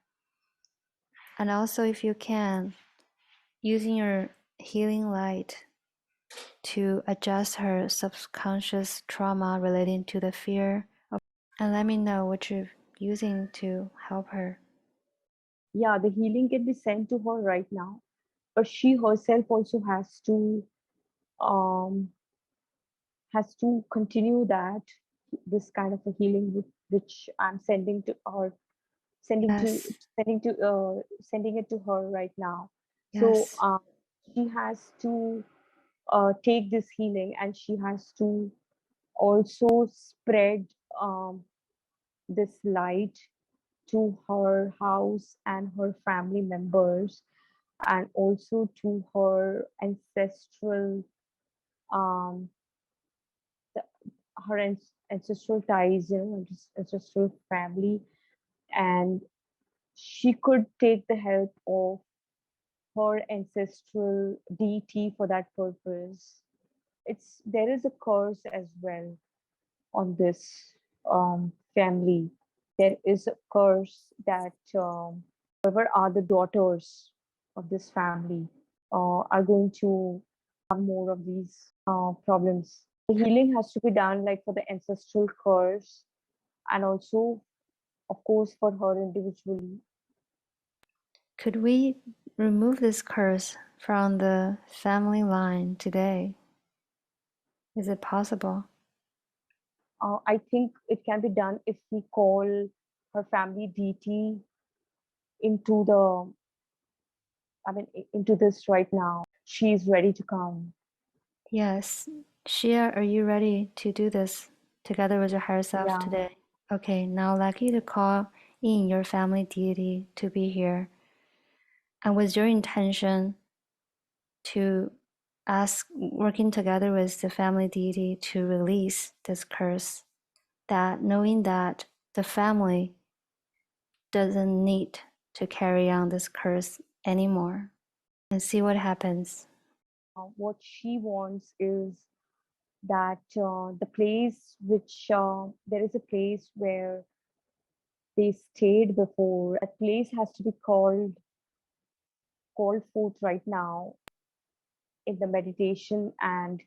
And also, if you can, using your healing light to adjust her subconscious trauma relating to the fear of, and let me know what you're using to help her. Yeah, the healing can be sent to her right now, but she herself also um has to continue that this kind of a healing which I'm sending to her, sending to Yes, sending to sending it to her right now. So yes, she has to take this healing, and she has to also spread um, this light to her house and her family members, and also to her ancestral um, her ancestral ties, ancestral family, and she could take the help of her ancestral deity for that purpose. It's there is a curse as well on this family. There is a curse that whoever are the daughters of this family are going to have more of these problems. The healing has to be done like for the ancestral curse, and also, of course, for her individually. could we remove this curse from the family line today? Is it possible? I think it can be done if we call her family deity into the, into this right now. She is ready to come. Yes. Shia, are you ready to do this together with your higher self Yeah. today? Okay, now I'd like you to call in your family deity to be here. And with your intention to ask, working together with the family deity to release this curse, that knowing that the family doesn't need to carry on this curse anymore, and see what happens. What she wants is that the place which there is a place where they stayed before. That place has to be called forth right now in the meditation, and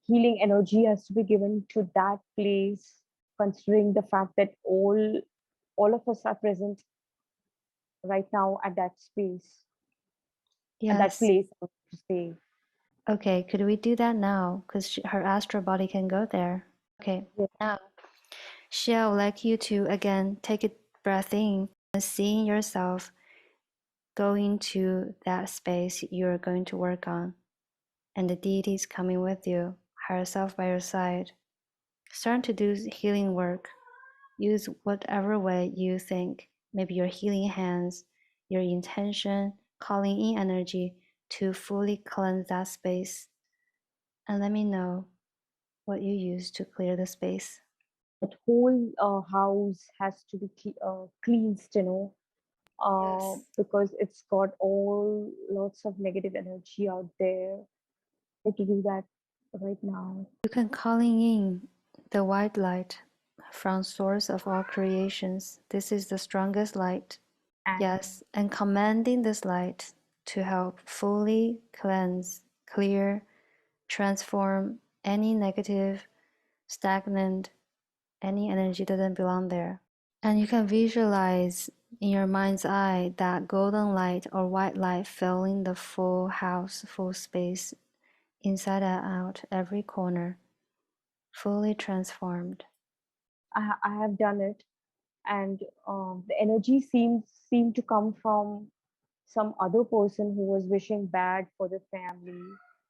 healing energy has to be given to that place, considering the fact that all of us are present right now at that space, at that Yes. place, I want to say. Okay, could we do that now? Because her astral body can go there. Okay, Yes. now, Shia, I would like you to again take a breath in and seeing yourself going to that space you're going to work on, and the deity is coming with you, higher self by your side. Start to do healing work. Use whatever way you think, maybe your healing hands, your intention, calling in energy to fully cleanse that space. And let me know what you use to clear the space. That whole house has to be cleansed, because it's got all lots of negative energy out there. I have to do that right now. You can calling in the white light from source of all creations. This is the strongest light. And Yes, and commanding this light to help fully cleanse, clear, transform any negative, stagnant, any energy that doesn't belong there. And you can visualize in your mind's eye that golden light or white light filling the full house, full space, inside and out, every corner, fully transformed. I have done it, and the energy seemed to come from some other person who was wishing bad for the family,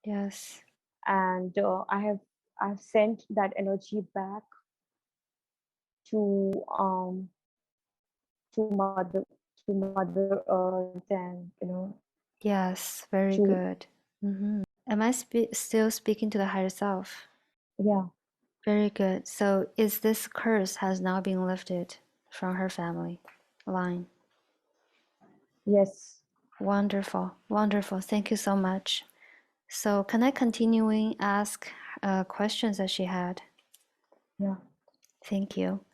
Yes. and I've sent that energy back to to Mother Earth, and Yes, to very good. Am I still speaking to the higher self? yeah, Very good. So, is this curse has now been lifted from her family line? yes, Wonderful, wonderful. Thank you so much. So, can I continuing ask questions that she had? yeah, Thank you.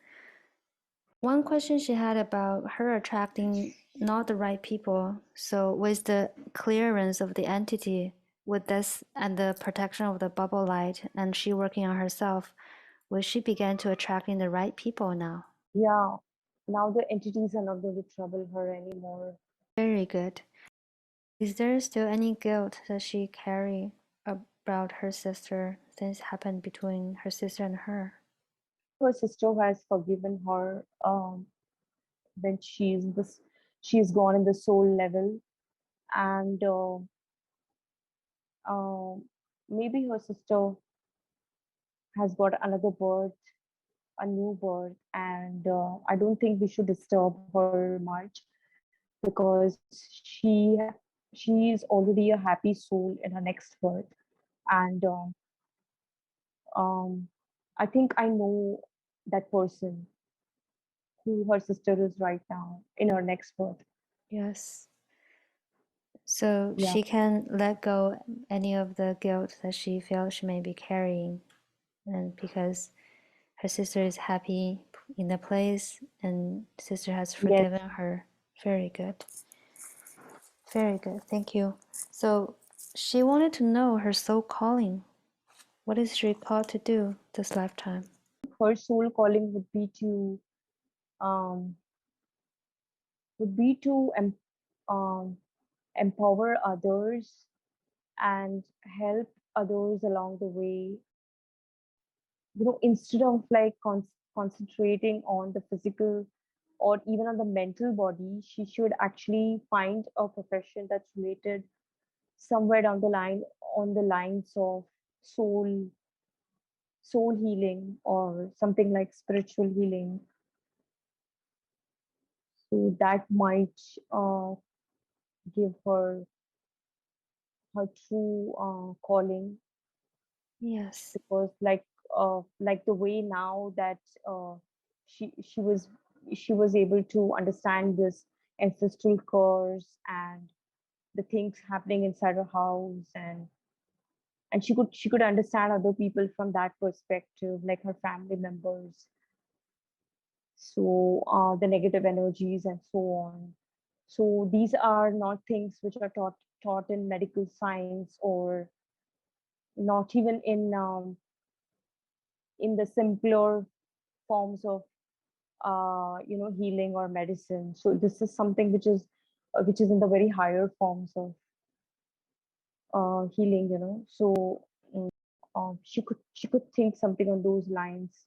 One question she had about her attracting not the right people. So, with the clearance of the entity, with this and the protection of the bubble light, and she working on herself, will she begin to attracting the right people now? yeah. Now the entities are not going to trouble her anymore. Very good. Is there still any guilt that she carry about her sister? Things happened between her sister and her. Her sister has forgiven her when she's gone in the soul level, and um maybe her sister has got another birth, a new birth, and I don't think we should disturb her much because she is already a happy soul in her next birth, and um, I think I know that person who her sister is right now in her next birth. Yes. So Yeah, she can let go any of the guilt that she feels she may be carrying, and because her sister is happy in the place and sister has yes. forgiven her. Very good. Very good. Thank you. So she wanted to know her soul calling. What is she called to do this lifetime? Her soul calling um, would be to um, empower others and help others along the way. Instead of like concentrating on the physical or even on the mental body, she should actually find a profession that's related somewhere down the line on the lines of soul soul healing or something like spiritual healing. So that might give her true calling, Yes. because like the way now that uh, she she was she was able to understand this ancestral curse and the things happening inside her house, and she could understand other people from that perspective, like her family members, so the negative energies and so on. So these are not things which are taught in medical science, or not even in the simpler forms of healing or medicine. So this is something which is in the very higher forms of healing. So mm, she could think something on those lines.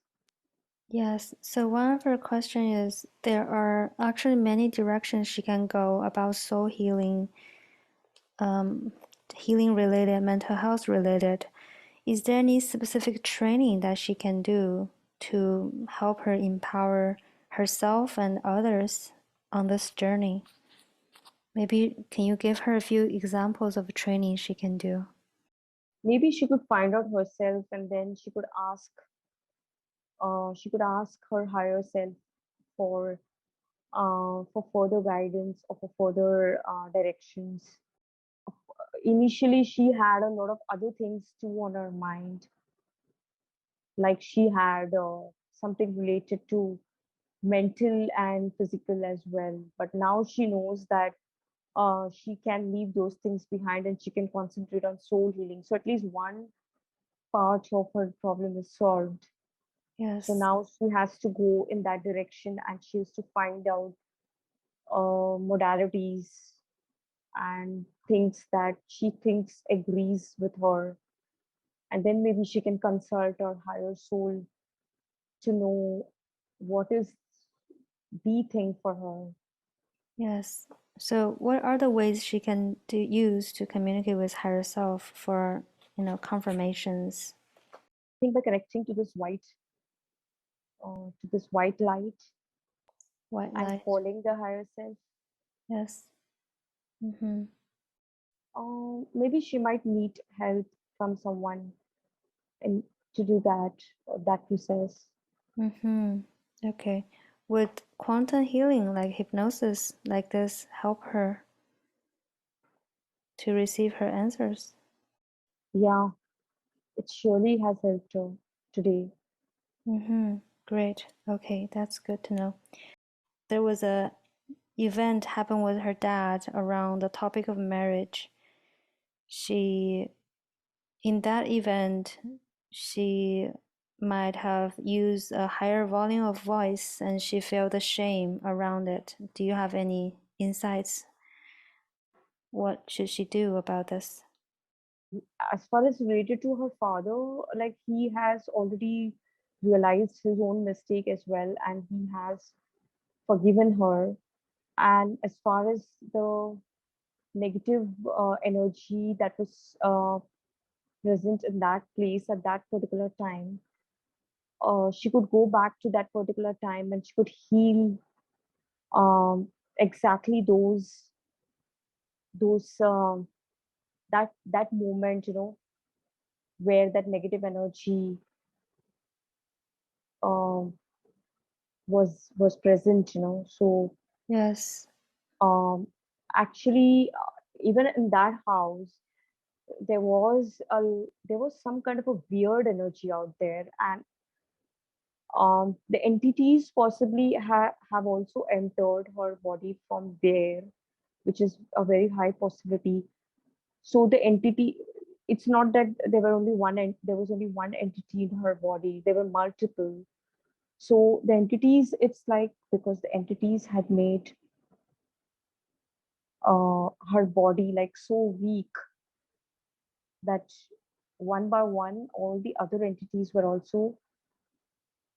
Yes. So one of her question is there are actually many directions she can go about soul healing, um, healing related, mental health related. Is there any specific training that she can do to help her empower herself and others on this journey? Maybe can you give her a few examples of training she can do? Maybe she could find out herself, and then she could ask her higher self for for further guidance or for further directions. Initially, she had a lot of other things too on her mind, like she had something related to mental and physical as well. But now she knows that she can leave those things behind and she can concentrate on soul healing. So at least one part of her problem is solved. So Yes. now she has to go in that direction, and she has to find out modalities and things that she thinks agrees with her, and then maybe she can consult her higher soul to know. what is the thing for her. Yes. So, what are the ways she can use to communicate with higher self for, confirmations? I think by connecting to this white light White and light. calling the higher self. Yes. Mm-hmm. Maybe she might need help from someone and to do that process. Mm-hmm. Okay. Would quantum healing, like hypnosis, like this, help her to receive her answers? Yeah, it surely has helped her today. Mm-hmm. Great. Okay, that's good to know. There was a event happened with her dad around the topic of marriage. She, in that event, she might have used a higher volume of voice and she felt the shame around it. Do you have any insights? What should she do about this? As far as related to her father, like he has already realized his own mistake as well, and he has forgiven her. And as far as the negative energy that was present in that place at that particular time, she could go back to that particular time and she could heal exactly those that moment, where that negative energy um, was present, so Yes. um, actually, even in that house there was some kind of a weird energy out there, and the entities possibly have also entered her body from there, which is a very high possibility. So the entity, it's not that there was only one entity in her body, there were multiple. So the entities, it's like because the entities had made her body like so weak that one by one all the other entities were also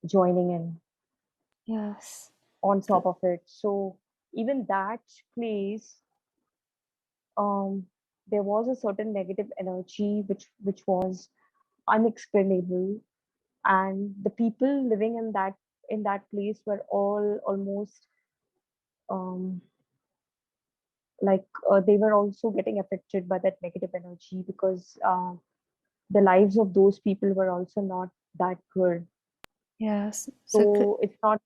joining in Yes. on So, top of it. So even that place, um, there was a certain negative energy which was unexplainable, and the people living in that place were all almost um, like they were also getting affected by that negative energy because the lives of those people were also not that good. yes. So So it's not,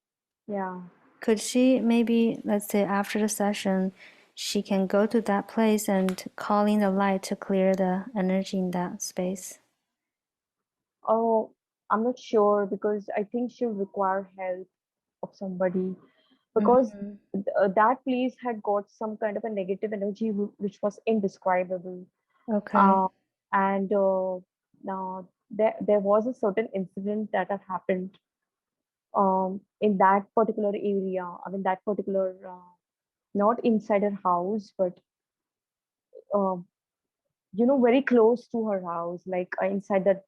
yeah. could she maybe, let's say after the session, she can go to that place and call in the light to clear the energy in that space? Oh, I'm not sure because I think she'll require help of somebody because Mm-hmm. that place had got some kind of a negative energy which was indescribable. Okay. Uh, and now there was a certain incident that had happened in that particular area. I mean, that particular, not inside her house, but um, very close to her house, like inside that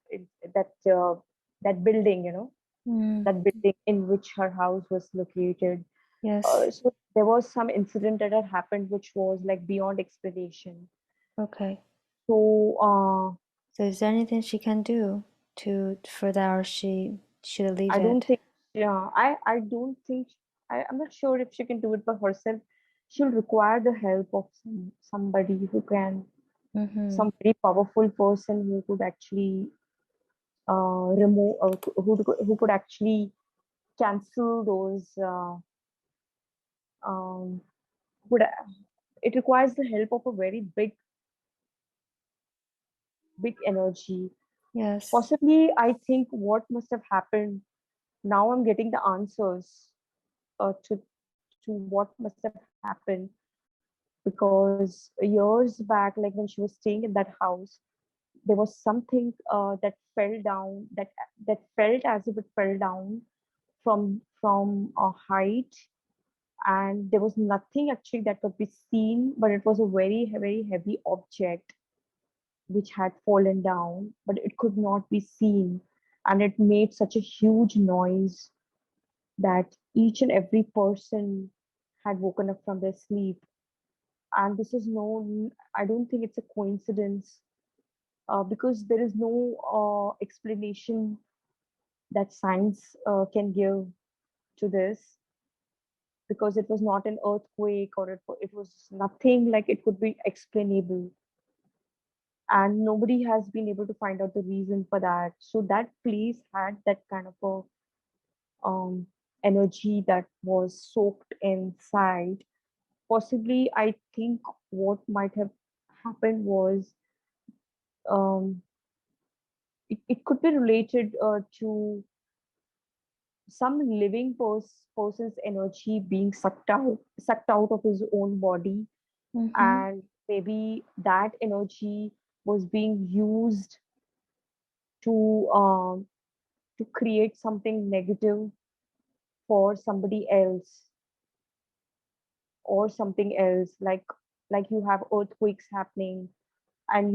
that building, Mm. that building in which her house was located. Yes. So there was some incident that had happened which was like beyond explanation. Okay. So So is there anything she can do to for that, or she should leave I don't it? think, yeah, I don't think, I'm not sure if she can do it by herself. She'll require the help of somebody who can, Mm-hmm. some very powerful person who could actually remove, who could actually cancel those. Um, would It requires the help of a very big energy. Yes. Possibly, I think what must have happened. Now I'm getting the answers to what must have happened because years back, like when she was staying in that house, there was something that fell down that felt as if it fell down from a height, and there was nothing actually that could be seen, but it was a very heavy object which had fallen down, but it could not be seen, and it made such a huge noise that each and every person had woken up from their sleep. And this is no, I don't think it's a coincidence, because there is no explanation that science can give to this, because it was not an earthquake, or it was nothing like it could be explainable. And nobody has been able to find out the reason for that. So that place had that kind of a energy that was soaked inside. Possibly, I think what might have happened was, um, it could be related to some living person's energy being sucked out of his own body, Mm-hmm. and maybe that energy was being used to to create something negative for somebody else, or something else, like you have earthquakes happening, and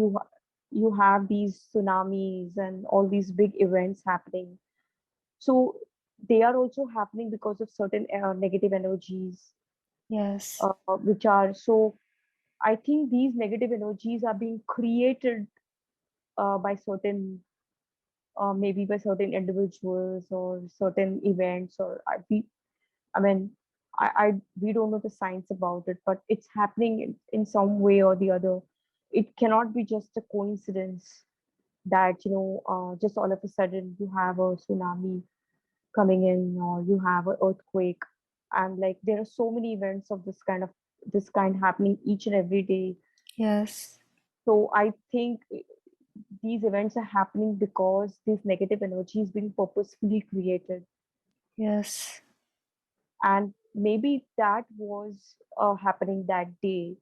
you have these tsunamis and all these big events happening. So they are also happening because of certain negative energies, Yes. which are so, I think these negative energies are being created by certain, maybe by certain individuals or certain events, or I mean, we don't know the science about it, but it's happening in some way or the other. It cannot be just a coincidence that, just all of a sudden you have a tsunami coming in, or you have an earthquake, and like there are so many events of this kind happening each and every day. Yes. So I think these events are happening because this negative energy is being purposefully created. Yes. And maybe that was happening that day,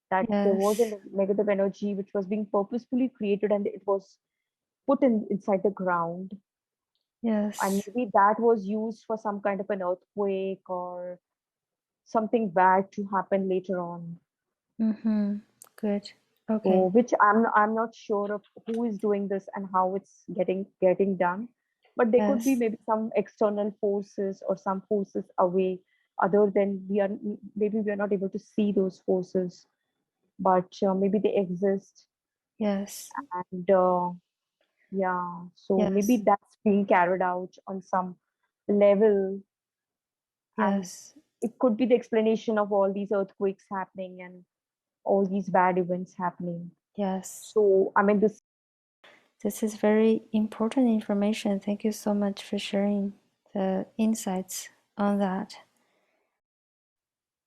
that there was a Yes. negative energy which was being purposefully created, and it was put inside the ground. And Yes. maybe that was used for some kind of an earthquake or something bad to happen later on. Mm-hmm. Good. So, Okay. which I'm not sure of who is doing this and how it's getting done. But there could be Yes. maybe some external forces or some forces away, other than maybe we are not able to see those forces, but maybe they exist. Yes. And yeah, so maybe Yes. that's being carried out on some level, and Yes. it could be the explanation of all these earthquakes happening and all these bad events happening. Yes. So, I mean, this, This is very important information. Thank you so much for sharing the insights on that.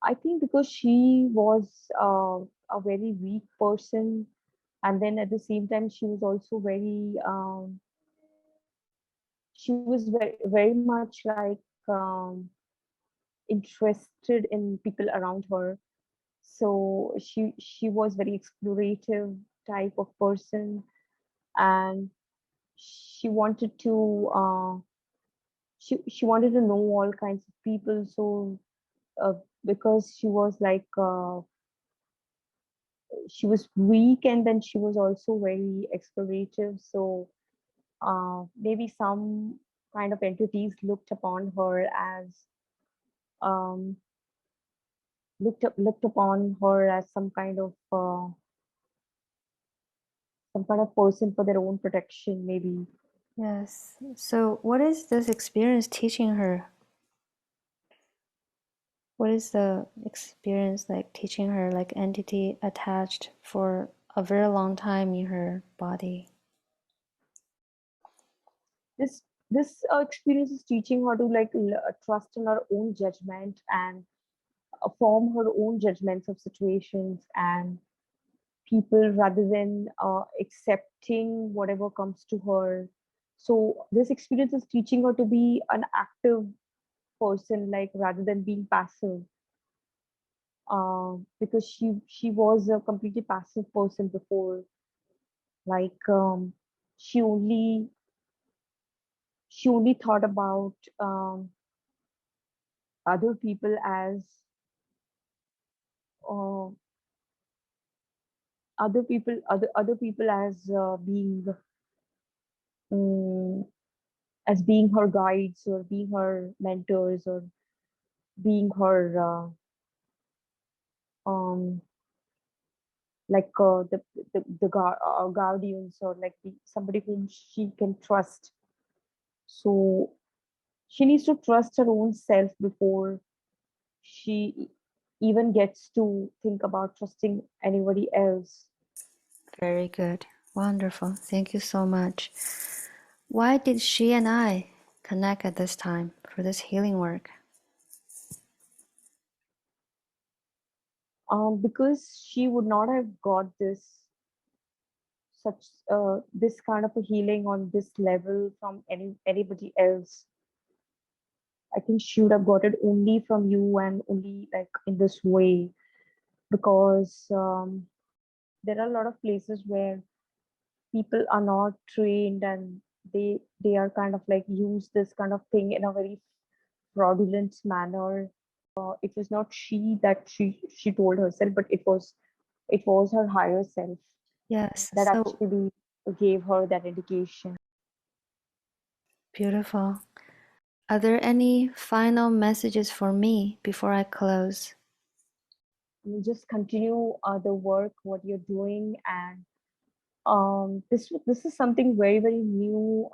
I think because she was a very weak person, and then at the same time, she was also she was very much like interested in people around her. So she was very explorative type of person, and she wanted to she wanted to know all kinds of people. So uh, because she was weak, and then she was also very explorative. So maybe some kind of entities looked upon her as um, looked upon her as some kind of person for their own protection, maybe. Yes. So, what is this experience teaching her? What is the experience like teaching her, like entity attached for a very long time in her body? This experience is teaching her to trust in her own judgment, and form her own judgments of situations and people, rather than accepting whatever comes to her. So this experience is teaching her to be an active person, like rather than being passive, because she was a completely passive person before. Like she only she only thought about other people as uh, other people as being, um, as being her guides or being her mentors or being her um like guardians or like somebody whom she can trust. So she needs to trust her own self before she even gets to think about trusting anybody else. Very good. Wonderful. Thank you so much. Why did she and I connect at this time for this healing work? Because she would not have got such this kind of a healing on this level from anybody else. I think she would have got it only from you and only like in this way, because there are a lot of places where people are not trained and they are kind of like use this kind of thing in a very fraudulent manner. It was not she that she told herself, but it was her higher self Yes, that so actually gave her that indication. beautiful. Are there any final messages for me before I close? Just continue the work what you're doing, and this is something very very new,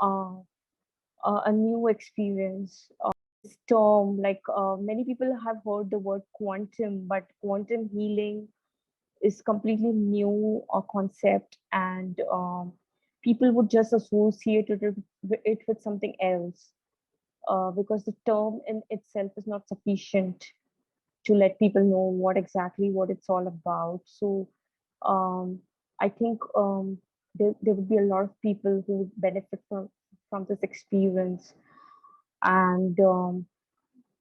a new experience. This term, like many people have heard the word quantum, but quantum healing is completely new concept, and people would just associate it with something else, because the term in itself is not sufficient to let people know what it's all about. So um, I think there would be a lot of people who would benefit from this experience, and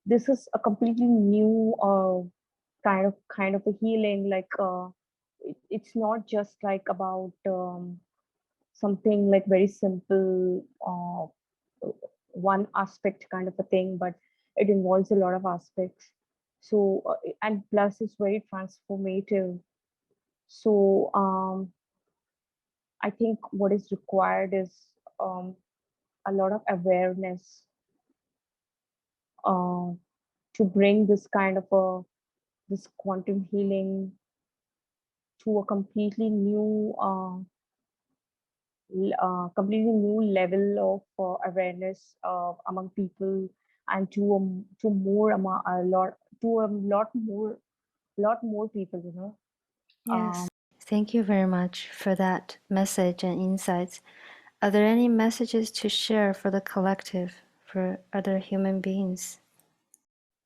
this is a completely new kind of a healing. Like it's not just like about something like very simple one aspect kind of a thing, but it involves a lot of aspects. So and plus it's very transformative. So I think what is required is um, a lot of awareness uh, to bring this kind of a this quantum healing to a completely new level of awareness among people, and to more among a lot to a lot more people, you know. Yes. Thank you very much for that message and insights. Are there any messages to share for the collective, for other human beings?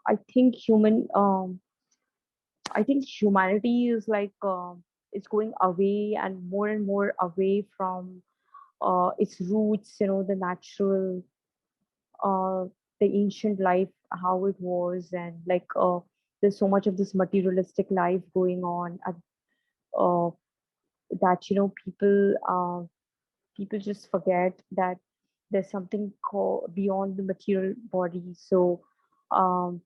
I think I think humanity is like it's going away and more away from its roots, you know, the natural, uh, the ancient life, how it was, and like there's so much of this materialistic life going on, uh, that you know people just forget that there's something beyond the material body. So um,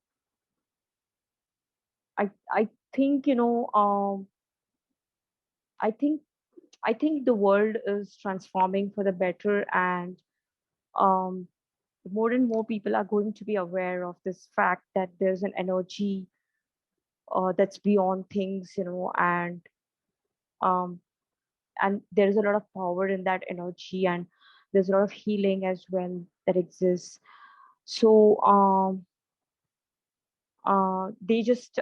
I think you know I think I think the world is transforming for the better, and um, more and more people are going to be aware of this fact that there's an energy that's beyond things, you know, um, and there's a lot of power in that energy, and there's a lot of healing as well that exists. So they just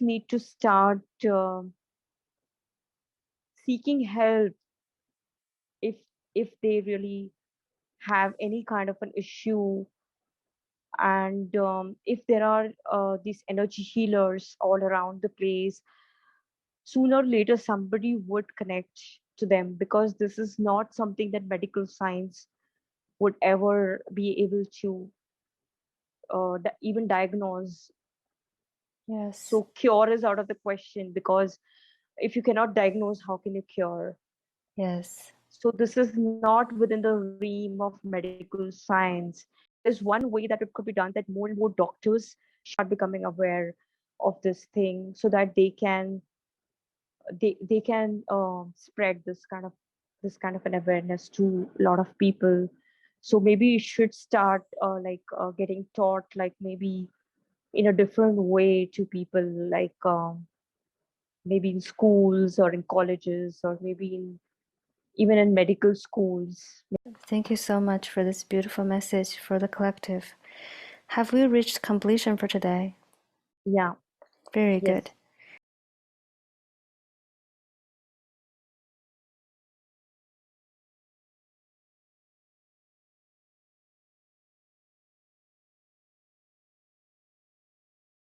need to start seeking help if they really have any kind of an issue, and if there are these energy healers all around the place, sooner or later somebody would connect to them, because this is not something that medical science would ever be able to even diagnose. Yes. So cure is out of the question, because if you cannot diagnose, how can you cure? Yes. So this is not within the realm of medical science. There's one way that it could be done, that more and more doctors should start becoming aware of this thing, so that they can spread this kind of this kind of an awareness to a lot of people. So maybe it should start getting taught, like maybe in a different way to people, like maybe in schools or in colleges, or maybe even in medical schools. Thank you so much for this beautiful message for the collective. Have we reached completion for today? Yeah. Very Yes. good.